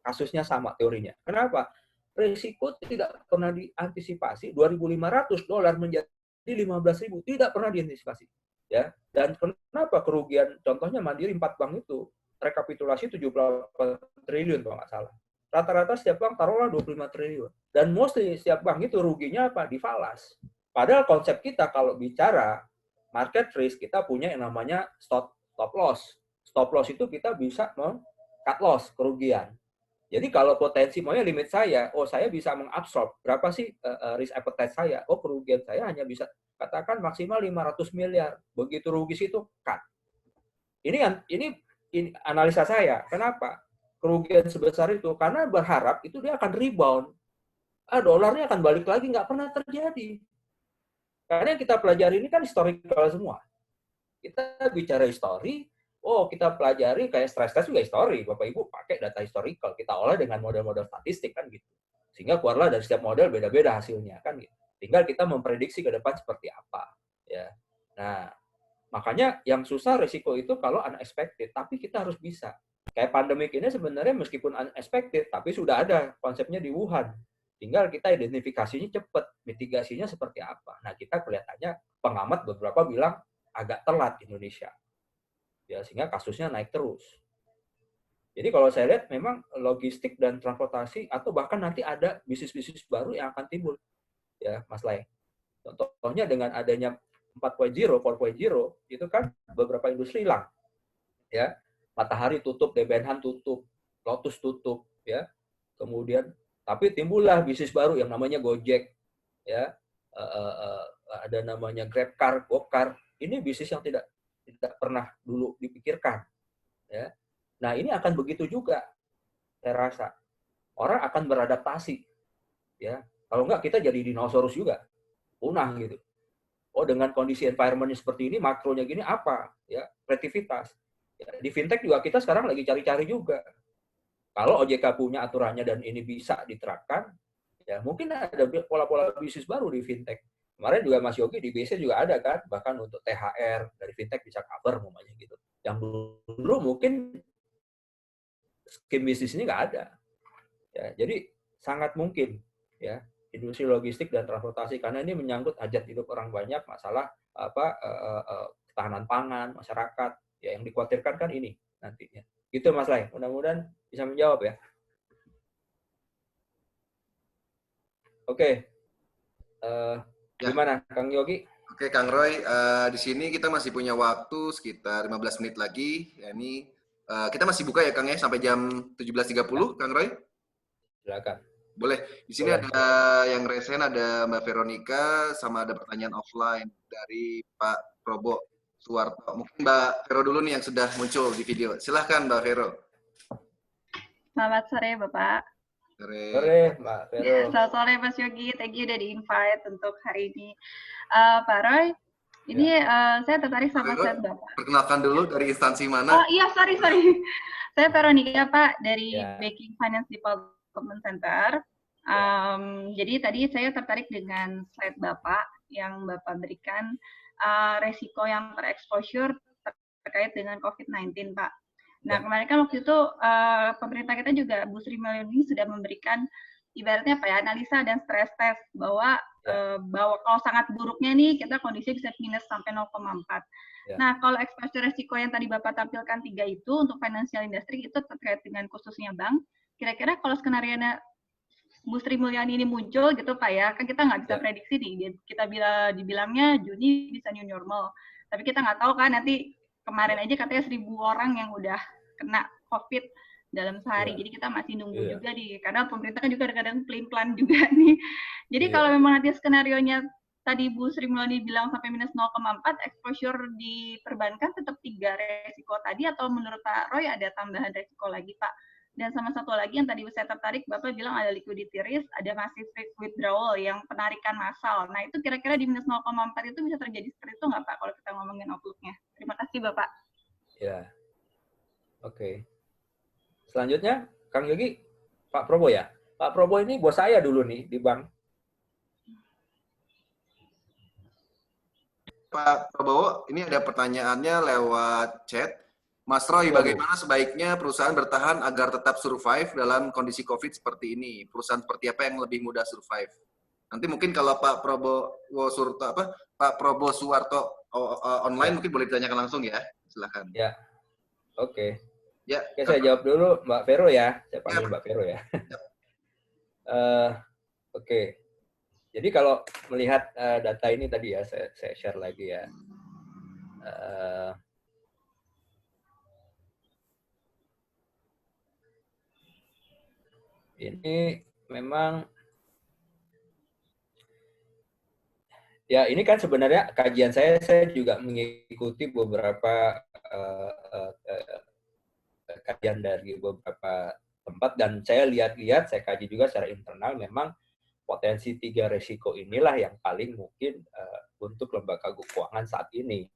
Kasusnya sama teorinya. Kenapa? Risiko tidak pernah diantisipasi. $2.500 menjadi 15.000 tidak pernah diantisipasi. Ya, dan kenapa kerugian? Contohnya Mandiri 4 bank itu rekapitulasi 78 triliun kalau nggak salah. Rata-rata setiap bank taruhlah 25 triliun. Dan mostly setiap bank itu ruginya apa? Difalas. Padahal konsep kita kalau bicara market risk, kita punya yang namanya stop loss. Stop loss itu kita bisa cut loss, kerugian. Jadi kalau potensi maunya limit saya, saya bisa mengabsorb berapa sih risk appetite saya? Kerugian saya hanya bisa katakan maksimal 500 miliar. Begitu rugi situ cut. Ini analisa saya. Kenapa? Kerugian sebesar itu karena berharap itu dia akan rebound. Dolarnya akan balik lagi, nggak pernah terjadi. Karena yang kita pelajari ini kan historical semua. Kita bicara histori, kita pelajari kayak stress test juga histori. Bapak Ibu pakai data historical, kita olah dengan model-model statistik kan gitu. Sehingga keluarlah dari setiap model beda-beda hasilnya kan gitu. Tinggal kita memprediksi ke depan seperti apa. Ya. Nah, makanya yang susah risiko itu kalau unexpected, tapi kita harus bisa. Kayak pandemik ini sebenarnya meskipun unexpected, tapi sudah ada konsepnya di Wuhan. Tinggal kita identifikasinya cepat, mitigasinya seperti apa. Nah, kita kelihatannya pengamat beberapa bilang agak telat Indonesia. Ya, sehingga kasusnya naik terus. Jadi kalau saya lihat memang logistik dan transportasi atau bahkan nanti ada bisnis-bisnis baru yang akan timbul. Ya, Mas Lai. Contohnya dengan adanya 4.0, 4.0 itu kan beberapa industri hilang. Ya. Matahari tutup, Debenham tutup, Lotus tutup, ya. Kemudian tapi timbullah bisnis baru yang namanya Gojek, ya. Ada namanya GrabCar, GoCar. Ini bisnis yang tidak pernah dulu dipikirkan, ya. Nah, ini akan begitu juga. Saya rasa orang akan beradaptasi, ya. Kalau enggak kita jadi dinosaurus juga. Punah gitu. Dengan kondisi environment seperti ini, makronya gini apa? Ya, kreativitas. Ya, di fintech juga kita sekarang lagi cari-cari juga. Kalau OJK punya aturannya dan ini bisa diterapkan, ya mungkin ada pola-pola bisnis baru di fintech. Kemarin juga Mas Yogi di BC juga ada kan, bahkan untuk THR dari fintech bisa cover namanya gitu. Yang dulu mungkin skim bisnis ini nggak ada. Ya, jadi sangat mungkin ya industri logistik dan transportasi karena ini menyangkut hajat hidup orang banyak, masalah ketahanan pangan masyarakat. Ya, yang dikhawatirkan kan ini nantinya. Gitu Mas Lai. Mudah-mudahan bisa menjawab ya. Oke. Gimana Kang Yogi? Oke Kang Roy, di sini kita masih punya waktu sekitar 15 menit lagi. Ya, ini kita masih buka ya Kang ya sampai jam 17.30 Kang Roy? Silakan. Boleh. Di sini ada yang resen, ada Mbak Veronica, sama ada pertanyaan offline dari Pak Probo Suwarto. Mungkin Mbak Vero dulu nih yang sudah muncul di video. Silahkan Mbak Vero. Selamat sore Bapak. Sore Mbak Vero. Selamat sore Mas Yogi, thank you udah di-invite untuk hari ini. Pak Roy, Ini saya tertarik sama slide Bapak. Perkenalkan dulu dari instansi mana? Oh iya, sorry. Saya Veronica, Pak, dari Banking Finance Development Center. Jadi tadi saya tertarik dengan slide Bapak yang Bapak berikan resiko yang terexposure terkait dengan COVID-19, Pak. Nah, kemarin kan waktu itu pemerintah kita juga, Bu Sri Mulyani sudah memberikan ibaratnya apa ya, analisa dan stress test bahwa kalau sangat buruknya nih kita kondisi bisa minus sampai 0,4. Nah, kalau exposure resiko yang tadi Bapak tampilkan 3 itu untuk financial industry itu terkait dengan khususnya bank, kira-kira kalau skenario-nya Bu Sri Mulyani ini muncul gitu Pak ya, kan kita nggak bisa prediksi nih, kita dibilangnya Juni bisa new normal, tapi kita nggak tahu kan nanti kemarin aja katanya 1.000 orang yang udah kena COVID dalam sehari, jadi kita masih nunggu juga karena pemerintah kan juga kadang-kadang pelin-pelan juga nih. Jadi kalau memang nanti skenario-nya tadi Bu Sri Mulyani bilang sampai minus 0,4, exposure di perbankan tetap 3 resiko tadi atau menurut Pak Roy ada tambahan resiko lagi Pak? Dan sama satu lagi yang tadi saya tertarik, Bapak bilang ada liquidity risk, ada massive withdrawal yang penarikan massal. Nah itu kira-kira di minus 0,4 itu bisa terjadi seperti itu nggak Pak kalau kita ngomongin outlook-nya? Terima kasih Bapak. Ya, oke. Selanjutnya, Kang Yogi, Pak Probo ya. Pak Probo ini bos saya dulu nih di bank. Pak Prabowo, ini ada pertanyaannya lewat chat. Mas Roy, bagaimana sebaiknya perusahaan bertahan agar tetap survive dalam kondisi COVID seperti ini? Perusahaan seperti apa yang lebih mudah survive? Nanti mungkin kalau Pak Prabowo Suwarto online mungkin boleh ditanyakan langsung ya. Silakan. Ya, oke. Ya, oke, saya jawab dulu Mbak Vero ya. Saya panggil Mbak Vero ya. Oke. Jadi kalau melihat data ini tadi ya, saya share lagi ya. Ini memang ya ini kan sebenarnya kajian saya juga mengikuti beberapa kajian dari beberapa tempat dan saya lihat-lihat, saya kaji juga secara internal, memang potensi 3 resiko inilah yang paling mungkin untuk lembaga keuangan saat ini.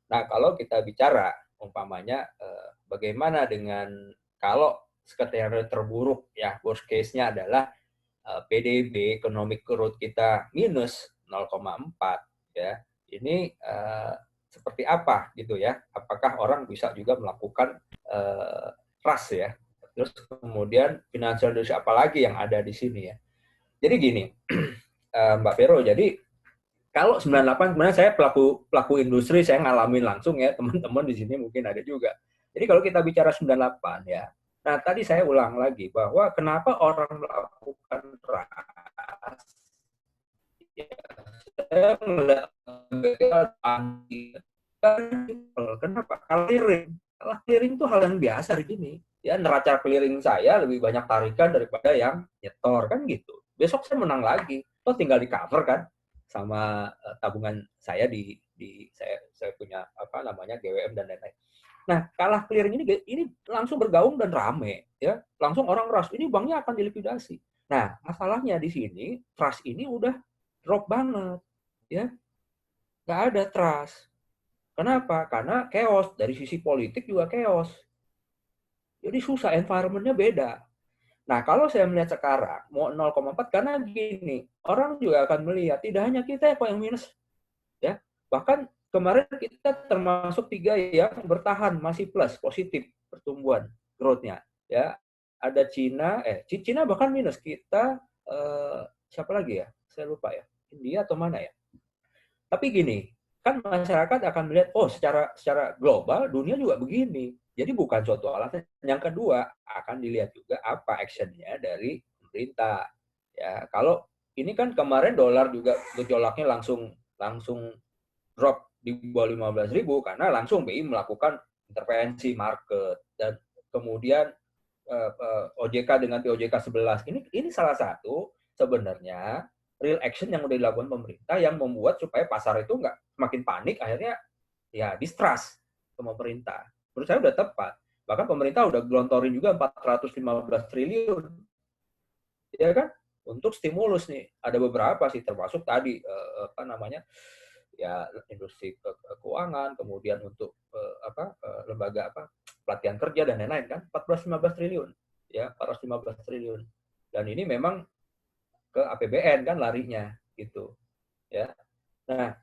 Nah, kalau kita bicara umpamanya bagaimana dengan kalau skenario terburuk ya, worst case-nya adalah PDB economic growth kita minus 0,4 ya. Ini seperti apa gitu ya? Apakah orang bisa juga melakukan trust ya? Terus kemudian financial industry apalagi yang ada di sini ya? Jadi gini, Mbak Vero, jadi kalau 98 sebenarnya saya pelaku industri, saya ngalamin langsung ya, teman-teman di sini mungkin ada juga. Jadi kalau kita bicara 98 ya, nah tadi saya ulang lagi bahwa kenapa orang melakukan trust, ya, saya melihat kenapa? Clearing itu hal yang biasa di sini. Ya, neraca clearing saya lebih banyak tarikan daripada yang nyetor kan gitu. Besok saya menang lagi, toh tinggal di cover kan sama tabungan saya di saya punya apa namanya GWM dan lain-lain. Nah, kalah clearing ini langsung bergaung dan rame ya, langsung orang rush ini banknya akan dilikuidasi. Nah, masalahnya di sini trust ini udah drop banget ya, nggak ada trust. Kenapa? Karena chaos, dari sisi politik juga chaos. Jadi susah, environment-nya beda. Nah, kalau saya melihat sekarang, mau 0,4, karena gini, orang juga akan melihat, tidak hanya kita yang minus. Ya, bahkan kemarin kita termasuk 3 yang bertahan, masih plus, positif pertumbuhan, growth-nya. Ya, ada Cina bahkan minus. Kita, siapa lagi ya? Saya lupa ya. India atau mana ya? Tapi gini, kan masyarakat akan melihat, oh secara global, dunia juga begini. Jadi bukan suatu alasan. Yang kedua, akan dilihat juga apa action-nya dari pemerintah. Ya, kalau ini kan kemarin dolar juga gejolaknya langsung drop di bawah 15.000 karena langsung BI melakukan intervensi market dan kemudian OJK dengan POJK 11. Ini salah satu sebenarnya real action yang udah dilakukan pemerintah yang membuat supaya pasar itu nggak semakin panik, akhirnya ya distrust ke pemerintah. Menurut saya udah tepat. Bahkan pemerintah udah gelontorin juga 415 triliun. Ya kan? Untuk stimulus nih. Ada beberapa sih, termasuk tadi ya industri keuangan, kemudian untuk lembaga pelatihan kerja dan lain-lain kan 14-15 triliun ya 415 triliun, dan ini memang ke APBN kan larinya gitu ya. Nah,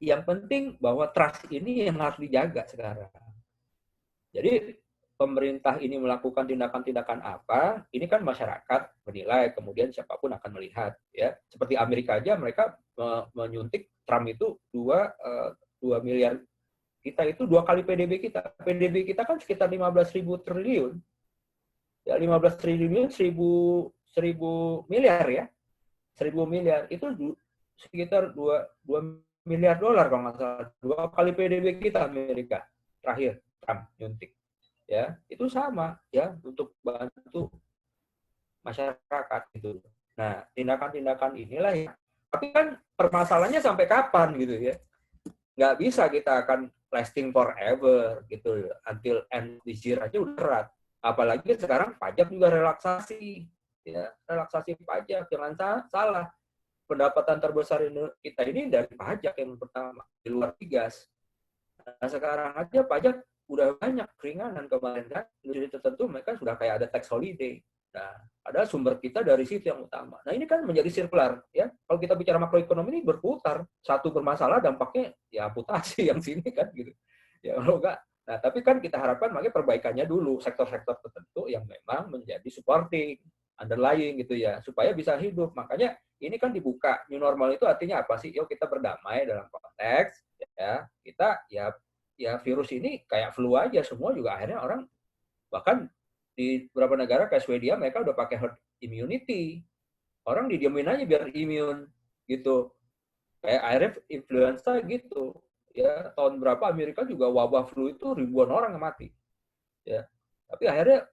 yang penting bahwa trust ini yang harus dijaga sekarang. Jadi pemerintah ini melakukan tindakan-tindakan apa, ini kan masyarakat menilai, kemudian siapapun akan melihat ya. Seperti Amerika aja, mereka menyuntik Trump itu 2 miliar, kita itu 2 kali PDB kita. PDB kita kan sekitar 15.000 triliun. Ya 15 triliun 1.000 miliar ya. 1.000 miliar itu sekitar 2 miliar dolar kalau nggak salah. 2 kali PDB kita Amerika terakhir Trump nyuntik. Ya, itu sama ya untuk bantu masyarakat gitu. Nah, tindakan-tindakan inilah ya. Tapi kan permasalahannya sampai kapan gitu ya. Nggak bisa kita akan lasting forever gitu. Until end this year aja udah berat. Apalagi sekarang pajak juga relaksasi. Ya, relaksasi pajak, jangan salah. Pendapatan terbesar kita ini dari pajak yang pertama, di luar migas. Nah, sekarang aja pajak udah banyak keringanan kemarin kan, industri tertentu mereka sudah kayak ada tax holiday. Nah, ada sumber kita dari situ yang utama. Nah, ini kan menjadi sirkular ya. Kalau kita bicara makroekonomi ini berputar, satu bermasalah dampaknya ya amputasi yang sini kan gitu. Ya kalau enggak. Nah, tapi kan kita harapkan makanya perbaikannya dulu sektor-sektor tertentu yang memang menjadi supporting, underlying gitu ya, supaya bisa hidup. Makanya ini kan dibuka. New normal itu artinya apa sih? Yuk kita berdamai dalam konteks ya, kita ya virus ini kayak flu aja, semua juga akhirnya orang, bahkan di beberapa negara kayak Swedia mereka udah pakai herd immunity, orang didiemin aja biar imun gitu, kayak akhirnya influenza gitu ya. Tahun berapa Amerika juga wabah flu itu ribuan orang yang mati ya, tapi akhirnya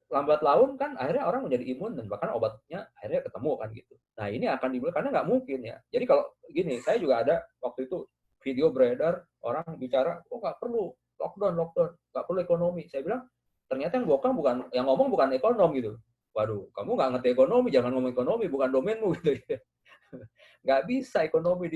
lambat laun kan akhirnya orang menjadi imun dan bahkan obatnya akhirnya ketemu kan gitu. Nah ini akan dimulai karena nggak mungkin ya. Jadi kalau gini, saya juga ada waktu itu video beredar orang bicara, nggak perlu lockdown, nggak perlu ekonomi. Saya bilang ternyata yang ngomong bukan ekonom gitu. Waduh, kamu nggak ngerti ekonomi, jangan ngomong ekonomi, bukan domainmu gitu ya. Nggak bisa ekonomi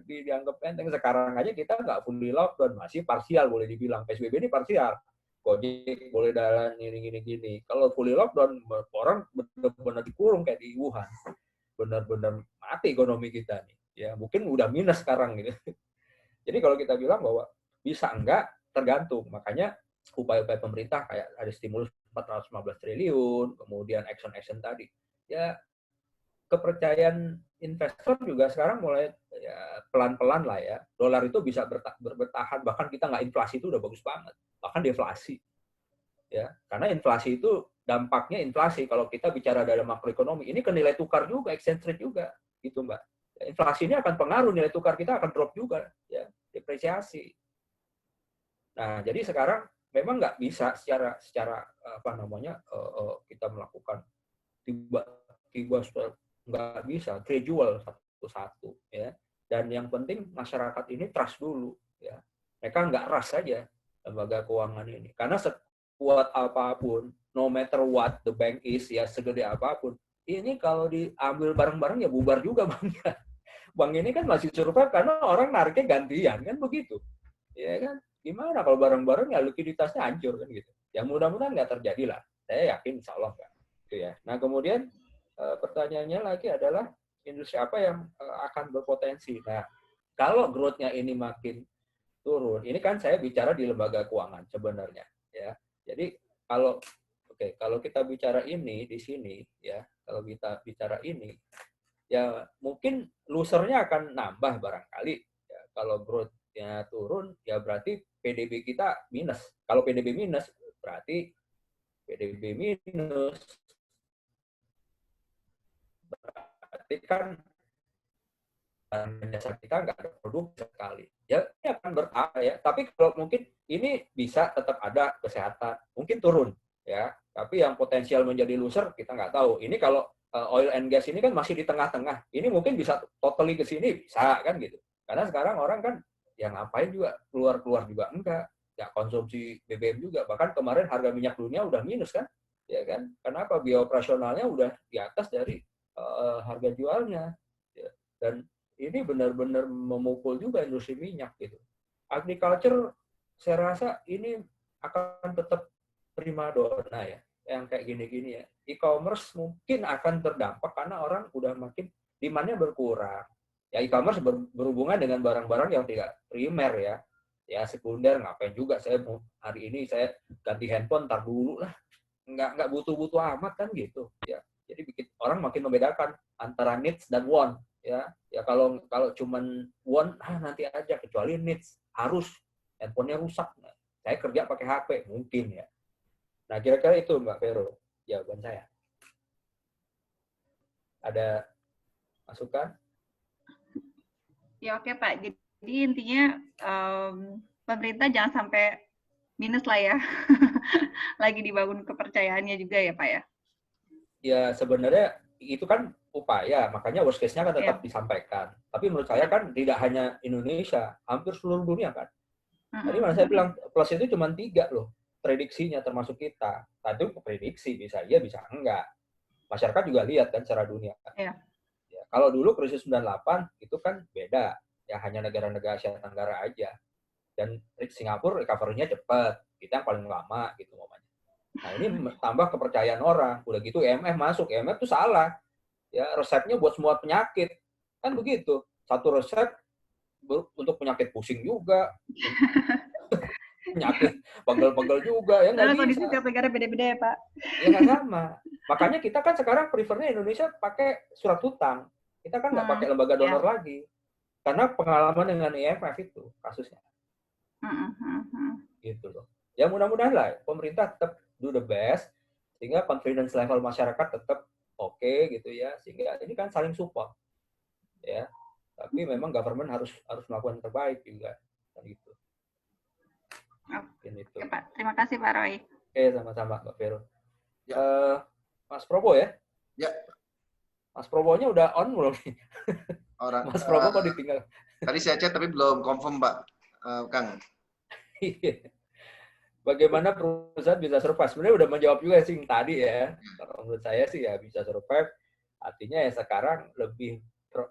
dianggap enteng. Sekarang aja kita nggak fully lockdown, masih parsial boleh dibilang. PSBB ini parsial. Gojek boleh jalan gini. Kalau fully lockdown, orang benar-benar dikurung kayak di Wuhan. Benar-benar mati ekonomi kita nih. Ya mungkin udah minus sekarang gitu. Jadi kalau kita bilang bahwa bisa enggak, tergantung. Makanya upaya-upaya pemerintah kayak ada stimulus 415 triliun, kemudian action tadi. Ya kepercayaan investor juga sekarang mulai ya, pelan-pelan lah ya. Dolar itu bisa bertahan, bahkan kita nggak inflasi itu udah bagus banget. Bahkan deflasi. Ya, karena inflasi itu dampaknya inflasi kalau kita bicara dalam makroekonomi, ini ke nilai tukar juga, exchange rate juga gitu Mbak. Ya, inflasi ini akan pengaruh, nilai tukar kita akan drop juga ya, depresiasi. Nah, jadi sekarang memang nggak bisa secara kita melakukan tiba-tiba nggak bisa, gradual satu-satu ya. Dan yang penting masyarakat ini trust dulu ya. Mereka nggak rush saja lembaga keuangan ini. Karena sekuat apapun, no matter what the bank is, ya segede apapun, ini kalau diambil bareng-bareng ya bubar juga banknya. Bank ini kan masih survive karena orang nariknya gantian kan begitu. Ya kan? Gimana kalau bareng-bareng ya likuiditasnya hancur kan gitu. Ya mudah-mudahan nggak terjadi lah. Saya yakin insya Allah nggak. Gitu ya. Nah kemudian pertanyaannya lagi adalah industri apa yang akan berpotensi. Nah kalau growth-nya ini makin turun, ini kan saya bicara di lembaga keuangan sebenarnya. Ya, jadi kalau kita bicara ini di sini ya, kalau kita bicara ini ya mungkin loser-nya akan nambah barangkali. Ya, kalau growth-nya turun ya berarti PDB kita minus. Kalau PDB minus berarti PDB minus berarti kan jasa kita nggak ada produk sekali. Ya ini akan bertambah ya. Tapi kalau mungkin ini bisa tetap ada kesehatan, mungkin turun ya. Tapi yang potensial menjadi loser kita nggak tahu. Ini kalau oil and gas ini kan masih di tengah-tengah. Ini mungkin bisa totally ke sini bisa kan gitu. Karena sekarang orang kan yang ngapain juga keluar juga enggak. Ya konsumsi BBM juga. Bahkan kemarin harga minyak dunia udah minus kan? Ya kan? Kenapa? Biaya operasionalnya udah di atas dari harga jualnya. Ya. Dan ini benar-benar memukul juga industri minyak gitu. Agriculture saya rasa ini akan tetap primadona ya, yang kayak gini-gini ya. E-commerce mungkin akan terdampak karena orang udah makin demand-nya berkurang. Ya e-commerce berhubungan dengan barang-barang yang tidak primer ya. Ya sekunder ngapain juga saya mau hari ini saya ganti handphone ntar dulu lah. Nggak butuh-butuh amat kan gitu ya. Jadi bikin orang makin membedakan antara needs dan want ya. Ya kalau cuman want nanti aja, kecuali needs harus handphonenya rusak. Nah, saya kerja pakai HP mungkin ya. Nah, kira-kira itu Mbak Vero jawaban saya. Ada masukan? Ya oke Pak. Jadi intinya pemerintah jangan sampai minus lah ya. Lagi dibangun kepercayaannya juga ya Pak ya. Ya sebenarnya itu kan upaya, makanya worst case-nya kan tetap disampaikan. Tapi menurut saya kan tidak hanya Indonesia, hampir seluruh dunia kan. Tadi mana saya bilang plus itu cuma 3 loh prediksinya termasuk kita. Nah itu prediksi, bisa iya bisa enggak. Masyarakat juga lihat kan secara dunia. Ya, kalau dulu krisis 98 itu kan beda, ya hanya negara-negara Asia Tenggara aja. Dan Singapura recovery-nya cepat, kita yang paling lama gitu ngomongnya. Nah ini tambah kepercayaan orang, udah gitu IMF masuk, IMF itu salah. Ya resepnya buat semua penyakit, kan begitu. Satu resep untuk penyakit pusing juga, penyakit pegel-pegel juga, ya nggak bisa. Kondisi tiap negara beda-beda ya Pak. Ya nggak sama. Makanya kita kan sekarang prefernya Indonesia pakai surat hutang. Kita kan nggak pakai lembaga donor lagi. Karena pengalaman dengan IMF itu kasusnya. Gitu loh. Ya mudah-mudahan lah pemerintah tetap do the best, sehingga confidence level masyarakat tetap oke gitu ya. Sehingga ini kan saling support. Ya. Tapi memang government harus melakukan yang terbaik juga. Gitu. Oke, Pak. Terima kasih Pak Roy. Oke, sama-sama Mbak Vero. Ya. Mas Probo ya? Ya. Mas Probonya udah on belum nih? Mas Probo kok ditinggal? Tadi saya chat tapi belum confirm, Pak. Kang. Bagaimana perusahaan bisa survive? Sebenarnya udah menjawab juga sih tadi ya. Kalau menurut saya sih ya bisa survive. Artinya ya sekarang lebih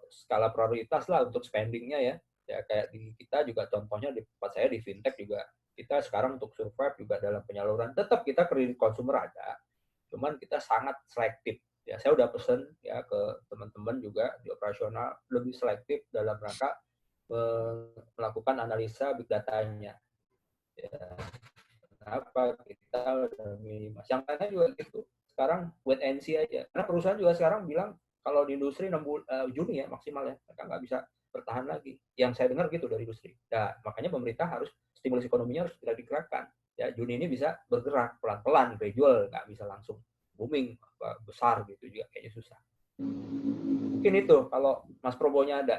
skala prioritas lah untuk spendingnya ya. Ya kayak di kita juga contohnya di tempat saya di fintech juga kita sekarang untuk survive juga dalam penyaluran tetap kita kredit konsumer ada, cuman kita sangat selektif ya. Saya udah pesen ya ke teman-teman juga di operasional lebih selektif dalam rangka melakukan analisa big datanya ya. Kenapa kita minimal yang lainnya juga gitu sekarang wait and see aja, karena perusahaan juga sekarang bilang kalau di industri 6 Juni ya maksimal ya, mereka nggak bisa bertahan lagi. Yang saya dengar gitu dari industri. Nah, makanya pemerintah harus stimulus ekonominya harus segera digerakkan. Ya, Juni ini bisa bergerak pelan-pelan, gradual, nggak bisa langsung booming besar gitu juga kayaknya susah. Mungkin itu kalau Mas Probonya ada.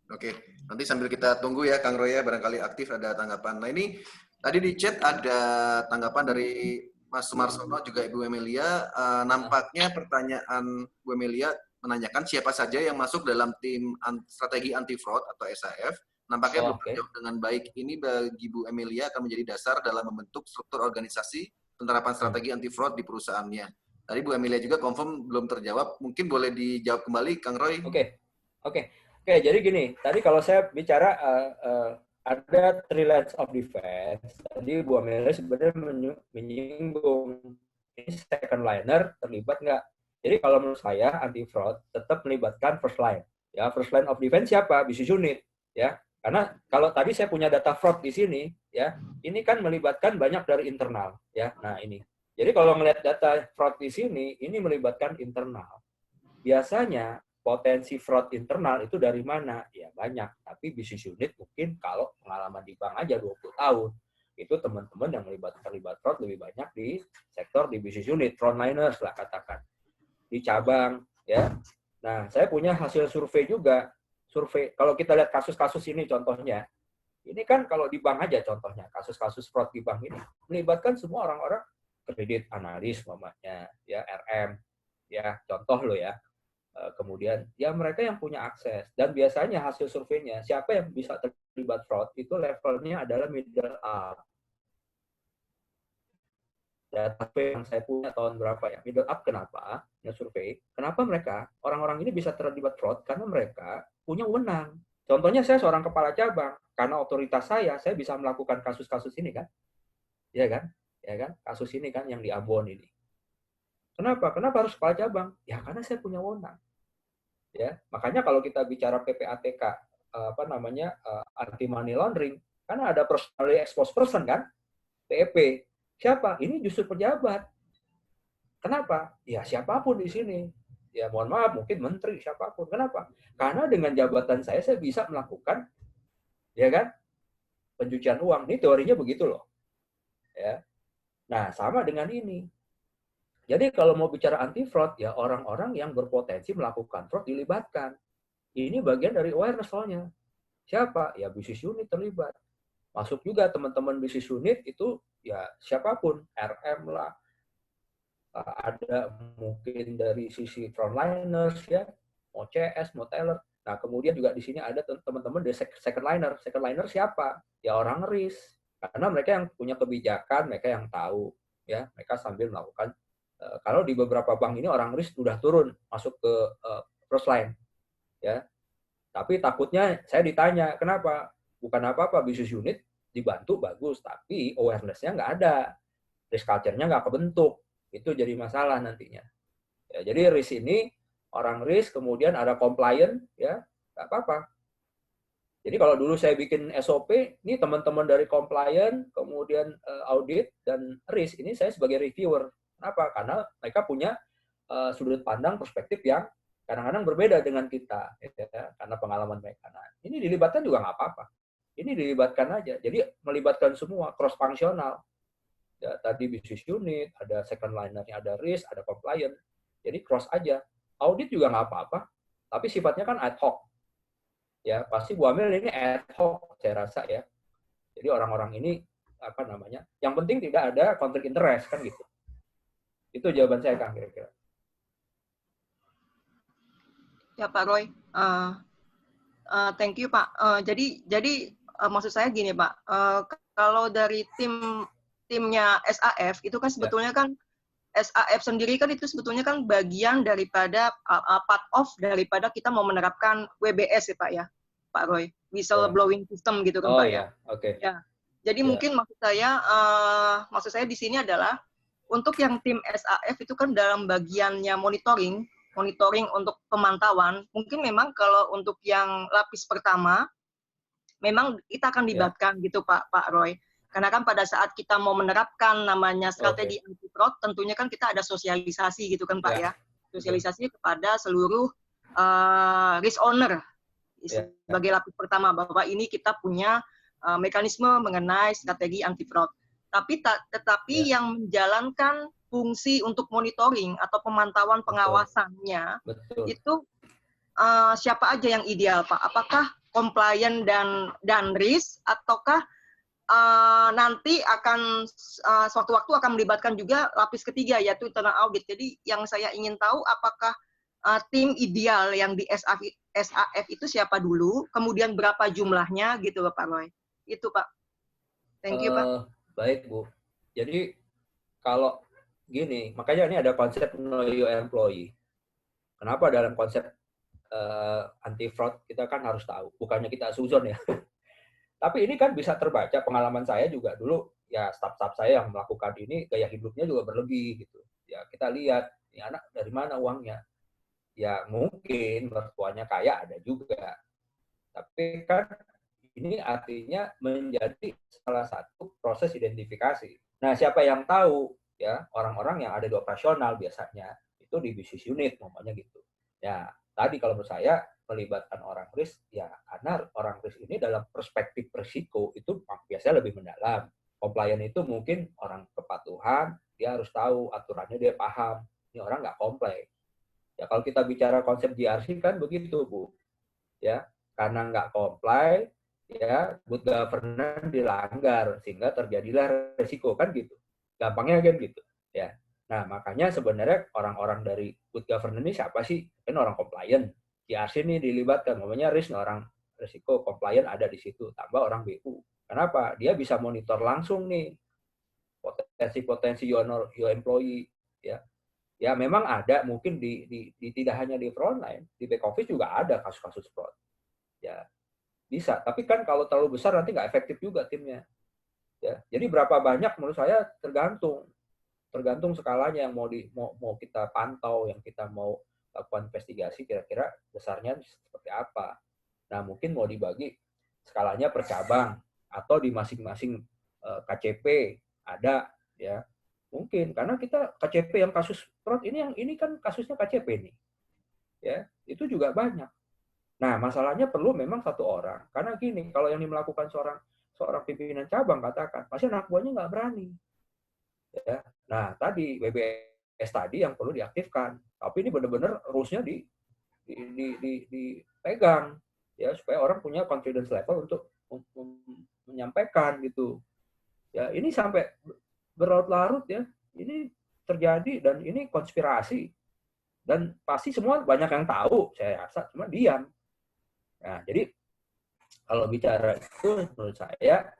Oke, nanti sambil kita tunggu ya Kang Roy ya, barangkali aktif ada tanggapan. Nah ini tadi di chat ada tanggapan dari Mas Sumarsono juga Ibu Emilia. Nampaknya pertanyaan Bu Emilia menanyakan siapa saja yang masuk dalam tim strategi anti fraud atau SAF. Nampaknya belum terjawab dengan baik. Ini bagi Bu Emilia akan menjadi dasar dalam membentuk struktur organisasi penerapan strategi anti fraud di perusahaannya. Tadi Bu Emilia juga confirm belum terjawab. Mungkin boleh dijawab kembali, Kang Roy. Oke, jadi gini. Tadi kalau saya bicara ada 3 lines of defense. Tadi Bu Emilia sebenarnya menyinggung ini second liner terlibat nggak? Jadi kalau menurut saya anti fraud tetap melibatkan first line. Ya, first line of defense siapa? Business unit, ya. Karena kalau tadi saya punya data fraud di sini, ya, ini kan melibatkan banyak dari internal, ya. Nah, ini. Jadi kalau melihat data fraud di sini, ini melibatkan internal. Biasanya potensi fraud internal itu dari mana? Ya banyak, tapi business unit mungkin kalau pengalaman di bank aja 20 tahun, itu teman-teman yang terlibat fraud lebih banyak di sektor di business unit, frontliners lah katakan. Di cabang ya. Nah, saya punya hasil survei juga. Survei kalau kita lihat kasus-kasus ini contohnya. Ini kan kalau di bank aja contohnya, kasus-kasus fraud di bank ini melibatkan semua orang-orang kredit analis mamanya, ya RM, ya contoh lo ya. Kemudian ya mereka yang punya akses dan biasanya hasil surveinya siapa yang bisa terlibat fraud itu levelnya adalah middle up. data survei yang saya punya tahun berapa ya, middle up, kenapa? Ya survei, kenapa mereka, orang-orang ini bisa terlibat fraud? Karena mereka punya wewenang. Contohnya saya seorang kepala cabang, karena otoritas saya bisa melakukan kasus-kasus ini kan, ya kan, ya kan, kasus ini kan yang di Ambon ini. Kenapa? Kenapa harus kepala cabang? Ya karena saya punya wewenang. Ya, makanya kalau kita bicara PPATK, anti money laundering, karena ada personally exposed person kan, PEP. Siapa? Ini justru pejabat. Kenapa? Ya siapapun di sini. Ya mohon maaf, mungkin menteri, siapapun. Kenapa? Karena dengan jabatan saya bisa melakukan, ya kan, pencucian uang. Ini teorinya begitu loh. Ya. Nah, sama dengan ini. Jadi kalau mau bicara anti fraud, ya orang-orang yang berpotensi melakukan fraud dilibatkan. Ini bagian dari awareness soalnya. Siapa? Ya bisnis unit terlibat. Masuk juga teman-teman bisnis unit itu ya siapapun, RM lah, ada mungkin dari sisi frontliners ya, mau CS, mau teller. Nah kemudian juga di sini ada teman-teman dari second liner. Second liner siapa? Ya orang risk. Karena mereka yang punya kebijakan, mereka yang tahu ya, mereka sambil melakukan. Kalau di beberapa bank ini orang risk sudah turun masuk ke first line, ya. Tapi takutnya saya ditanya, kenapa? Bukan apa-apa, bisnis unit dibantu bagus, tapi awareness-nya nggak ada, risk culture-nya nggak kebentuk, itu jadi masalah nantinya. Ya, jadi risk ini orang risk, kemudian ada compliant, ya nggak apa-apa. Jadi kalau dulu saya bikin SOP, ini teman-teman dari compliant, kemudian audit dan risk, ini saya sebagai reviewer. Kenapa? Karena mereka punya sudut pandang perspektif yang kadang-kadang berbeda dengan kita, ya, karena pengalaman mereka. Nah, ini dilibatkan juga nggak apa-apa. Ini dilibatkan aja. Jadi melibatkan semua, cross fungsional. Ya, tadi business unit, ada second liner-nya, ada risk, ada compliant. Jadi cross aja. Audit juga nggak apa-apa, tapi sifatnya kan ad hoc. Ya, pasti Bu Amel ini ad hoc, saya rasa ya. Jadi orang-orang ini apa namanya? Yang penting tidak ada konflik interest kan gitu. Itu jawaban saya, Kang, kira-kira. Ya Pak Roy, thank you Pak. Jadi maksud saya gini Pak, kalau dari timnya SAF itu kan sebetulnya kan SAF sendiri kan itu sebetulnya kan bagian daripada part of daripada kita mau menerapkan WBS ya Pak ya, Pak Roy, whistleblowing system gitu kan Pak ya. Oke. Ya. Jadi mungkin maksud saya di sini adalah untuk yang tim SAF itu kan dalam bagiannya monitoring untuk pemantauan, mungkin memang kalau untuk yang lapis pertama, memang kita akan libatkan gitu Pak Roy. Karena kan pada saat kita mau menerapkan namanya strategi anti fraud, tentunya kan kita ada sosialisasi gitu kan Pak ya. Sosialisasi kepada seluruh risk owner sebagai lapis pertama bahwa ini kita punya mekanisme mengenai strategi anti fraud. Tetapi yang menjalankan fungsi untuk monitoring atau pemantauan pengawasannya, itu siapa aja yang ideal Pak? Apakah compliant dan risk, ataukah nanti akan sewaktu-waktu akan melibatkan juga lapis ketiga yaitu internal audit. Jadi yang saya ingin tahu apakah tim ideal yang di SAF itu siapa dulu, kemudian berapa jumlahnya gitu Pak Roy. Itu Pak. Thank you Pak. Baik Bu. Jadi kalau gini, makanya ini ada konsep know your employee. Kenapa dalam konsep anti fraud kita kan harus tahu, bukannya kita suzon ya. Tapi ini kan bisa terbaca, pengalaman saya juga dulu ya, staf-staf saya yang melakukan ini gaya hidupnya juga berlebih gitu. Ya kita lihat ini anak dari mana uangnya. Ya mungkin mertuanya kaya, ada juga. Tapi kan ini artinya menjadi salah satu proses identifikasi. Nah, siapa yang tahu ya, orang-orang yang ada di operasional biasanya itu di business unit namanya gitu. Ya, tadi kalau menurut saya melibatkan orang risk ya, karena orang risk ini dalam perspektif risiko itu biasanya lebih mendalam. Compliant itu mungkin orang kepatuhan, dia harus tahu aturannya, dia paham. Ini orang nggak comply. Ya kalau kita bicara konsep GRC kan begitu Bu. Ya, karena nggak comply, ya good governance dilanggar sehingga terjadilah resiko kan gitu, gampangnya kan gitu ya. Nah makanya sebenarnya orang-orang dari good governance ini siapa sih? Kan orang compliant. GRC ini dilibatkan, namanya risk, orang resiko, compliant ada di situ, tambah orang BU. Kenapa? Dia bisa monitor langsung nih potensi your employee, ya. Ya memang ada mungkin di tidak hanya di frontline, di back office juga ada kasus-kasus fraud. Ya bisa, tapi kan kalau terlalu besar nanti nggak efektif juga timnya. Ya, jadi berapa banyak menurut saya tergantung skalanya yang mau kita pantau, yang kita mau lakukan investigasi kira-kira besarnya seperti apa. Nah mungkin mau dibagi skalanya per cabang atau di masing-masing KCP ada, ya. Mungkin karena kita KCP yang kasus fraud ini kan kasusnya KCP nih, ya itu juga banyak. Nah masalahnya perlu memang satu orang, karena gini, kalau yang melakukan seorang pimpinan cabang katakan pasti anak buahnya nggak berani, ya. Nah tadi WBS tadi yang perlu diaktifkan, tapi ini benar-benar rulesnya dipegang, ya, supaya orang punya confidence level untuk menyampaikan gitu, ya. Ini sampai berlarut-larut, ya, ini terjadi dan ini konspirasi dan pasti semua banyak yang tahu, saya rasa, cuma diam. Nah jadi kalau bicara itu menurut saya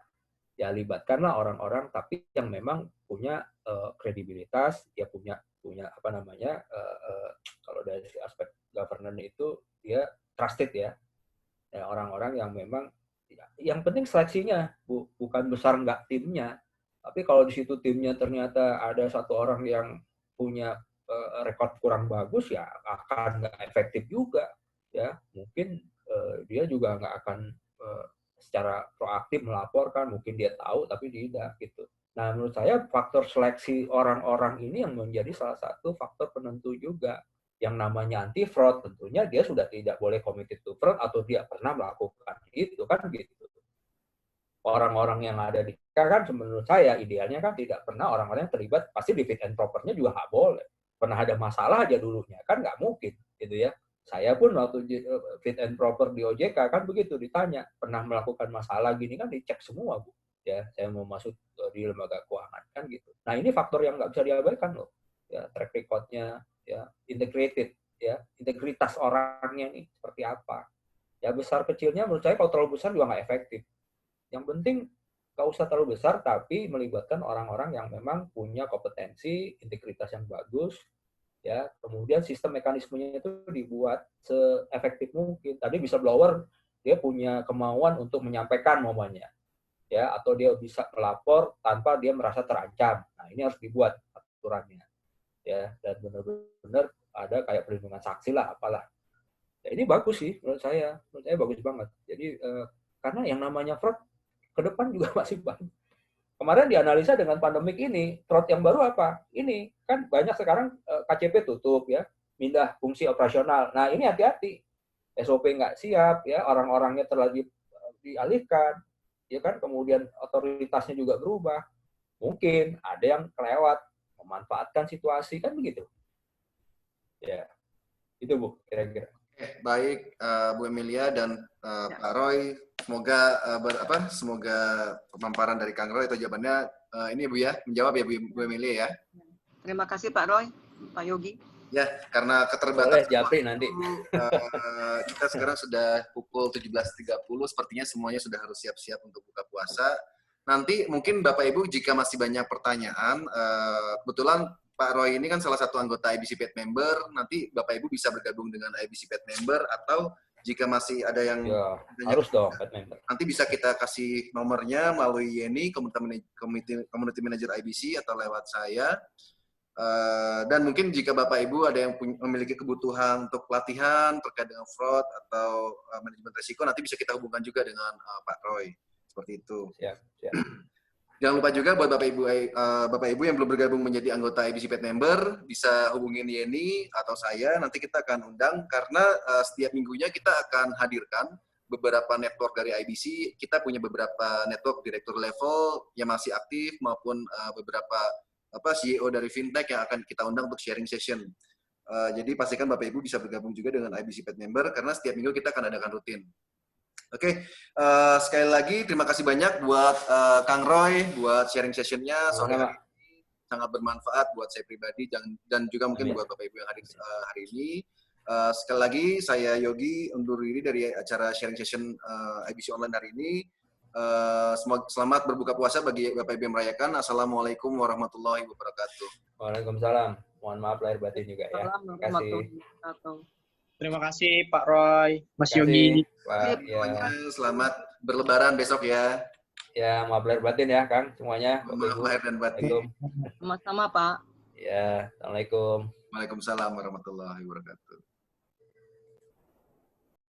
ya libatkanlah orang-orang tapi yang memang punya kredibilitas, ya punya apa namanya, kalau dari aspek governance itu dia trusted, ya, orang-orang yang memang yang penting seleksinya, bukan besar nggak timnya. Tapi kalau di situ timnya ternyata ada satu orang yang punya rekod kurang bagus, ya akan nggak efektif juga, ya. Mungkin dia juga nggak akan secara proaktif melaporkan, mungkin dia tahu tapi tidak gitu. Nah menurut saya faktor seleksi orang-orang ini yang menjadi salah satu faktor penentu juga. Yang namanya anti fraud tentunya dia sudah tidak boleh committed to fraud atau dia pernah melakukan itu kan gitu. Orang-orang yang ada di kan menurut saya idealnya kan tidak pernah orang-orang yang terlibat, pasti di fit and propernya juga nggak boleh. Pernah ada masalah aja dulunya, kan nggak mungkin gitu, ya. Saya pun waktu fit and proper di OJK kan begitu, ditanya pernah melakukan masalah gini kan dicek semua, Bu. Ya, saya mau masuk di lembaga keuangan kan gitu. Nah ini faktor yang nggak bisa diabaikan loh. Ya, track record-nya, ya, integrated, ya, integritas orangnya nih seperti apa. Ya besar kecilnya menurut saya kalau terlalu besar juga nggak efektif. Yang penting nggak usah terlalu besar, tapi melibatkan orang-orang yang memang punya kompetensi, integritas yang bagus, ya. Kemudian sistem mekanismenya itu dibuat seefektif mungkin. Tadi bisa blower dia punya kemauan untuk menyampaikan momennya, ya, atau dia bisa melapor tanpa dia merasa terancam. Nah ini harus dibuat aturannya, ya, dan benar-benar ada kayak perlindungan saksi lah, apalah. Ya, ini bagus sih menurut saya bagus banget. Jadi karena yang namanya fraud ke depan juga masih banyak. Kemarin dianalisa dengan pandemik ini, fraud yang baru apa? Ini kan banyak sekarang KCP tutup, ya, pindah fungsi operasional. Nah ini hati-hati, SOP nggak siap, ya, orang-orangnya terlalu dialihkan, ya kan, kemudian otoritasnya juga berubah. Mungkin ada yang kelewat, memanfaatkan situasi kan begitu. Ya, itu Bu kira-kira. Baik, Bu Emilia dan Pak Roy, semoga pemaparan dari Kang Roy atau jawabannya ini Bu ya, menjawab ya Bu Emilia ya. Terima kasih Pak Roy, Pak Yogi. Ya, karena keterbatasan Japri nanti. Kita sekarang sudah pukul 17.30, sepertinya semuanya sudah harus siap-siap untuk buka puasa. Nanti mungkin Bapak Ibu jika masih banyak pertanyaan, kebetulan Pak Roy ini kan salah satu anggota IBC Pet Member, nanti Bapak Ibu bisa bergabung dengan IBC Pet Member, atau jika masih ada yang harus dong Pet Member. Nanti bisa kita kasih nomornya melalui Yeni, Community Manager IBC, atau lewat saya. Dan mungkin jika Bapak Ibu ada yang memiliki kebutuhan untuk pelatihan terkait dengan fraud atau manajemen risiko, nanti bisa kita hubungkan juga dengan Pak Roy. Seperti itu. Siap. Jangan lupa juga buat Bapak Ibu yang belum bergabung menjadi anggota IBC Pet Member, bisa hubungin Yeni atau saya, nanti kita akan undang, karena setiap minggunya kita akan hadirkan beberapa network dari IBC. Kita punya beberapa network direktur level yang masih aktif, maupun beberapa CEO dari fintech yang akan kita undang untuk sharing session. Jadi pastikan Bapak Ibu bisa bergabung juga dengan IBC Pet Member, karena setiap minggu kita akan adakan rutin. Oke, sekali lagi terima kasih banyak buat Kang Roy, buat sharing sessionnya sore hari ini. Sangat bermanfaat buat saya pribadi dan juga mungkin buat Bapak Ibu yang hadir hari ini. Sekali lagi saya Yogi undur diri dari acara sharing session IBC Online hari ini. Selamat berbuka puasa bagi Bapak Ibu yang merayakan. Assalamualaikum warahmatullahi wabarakatuh. Waalaikumsalam. Mohon maaf lahir batin juga ya. Terima kasih. Terima kasih Pak Roy, Mas Terima kasih, Yogi. Pak. Ya. Selamat berlebaran besok ya. Ya, maaf lahir batin ya, Kang, semuanya. Maaf lahir dan batin. Sama-sama, Pak. Ya, Assalamualaikum. Waalaikumsalam warahmatullahi wabarakatuh.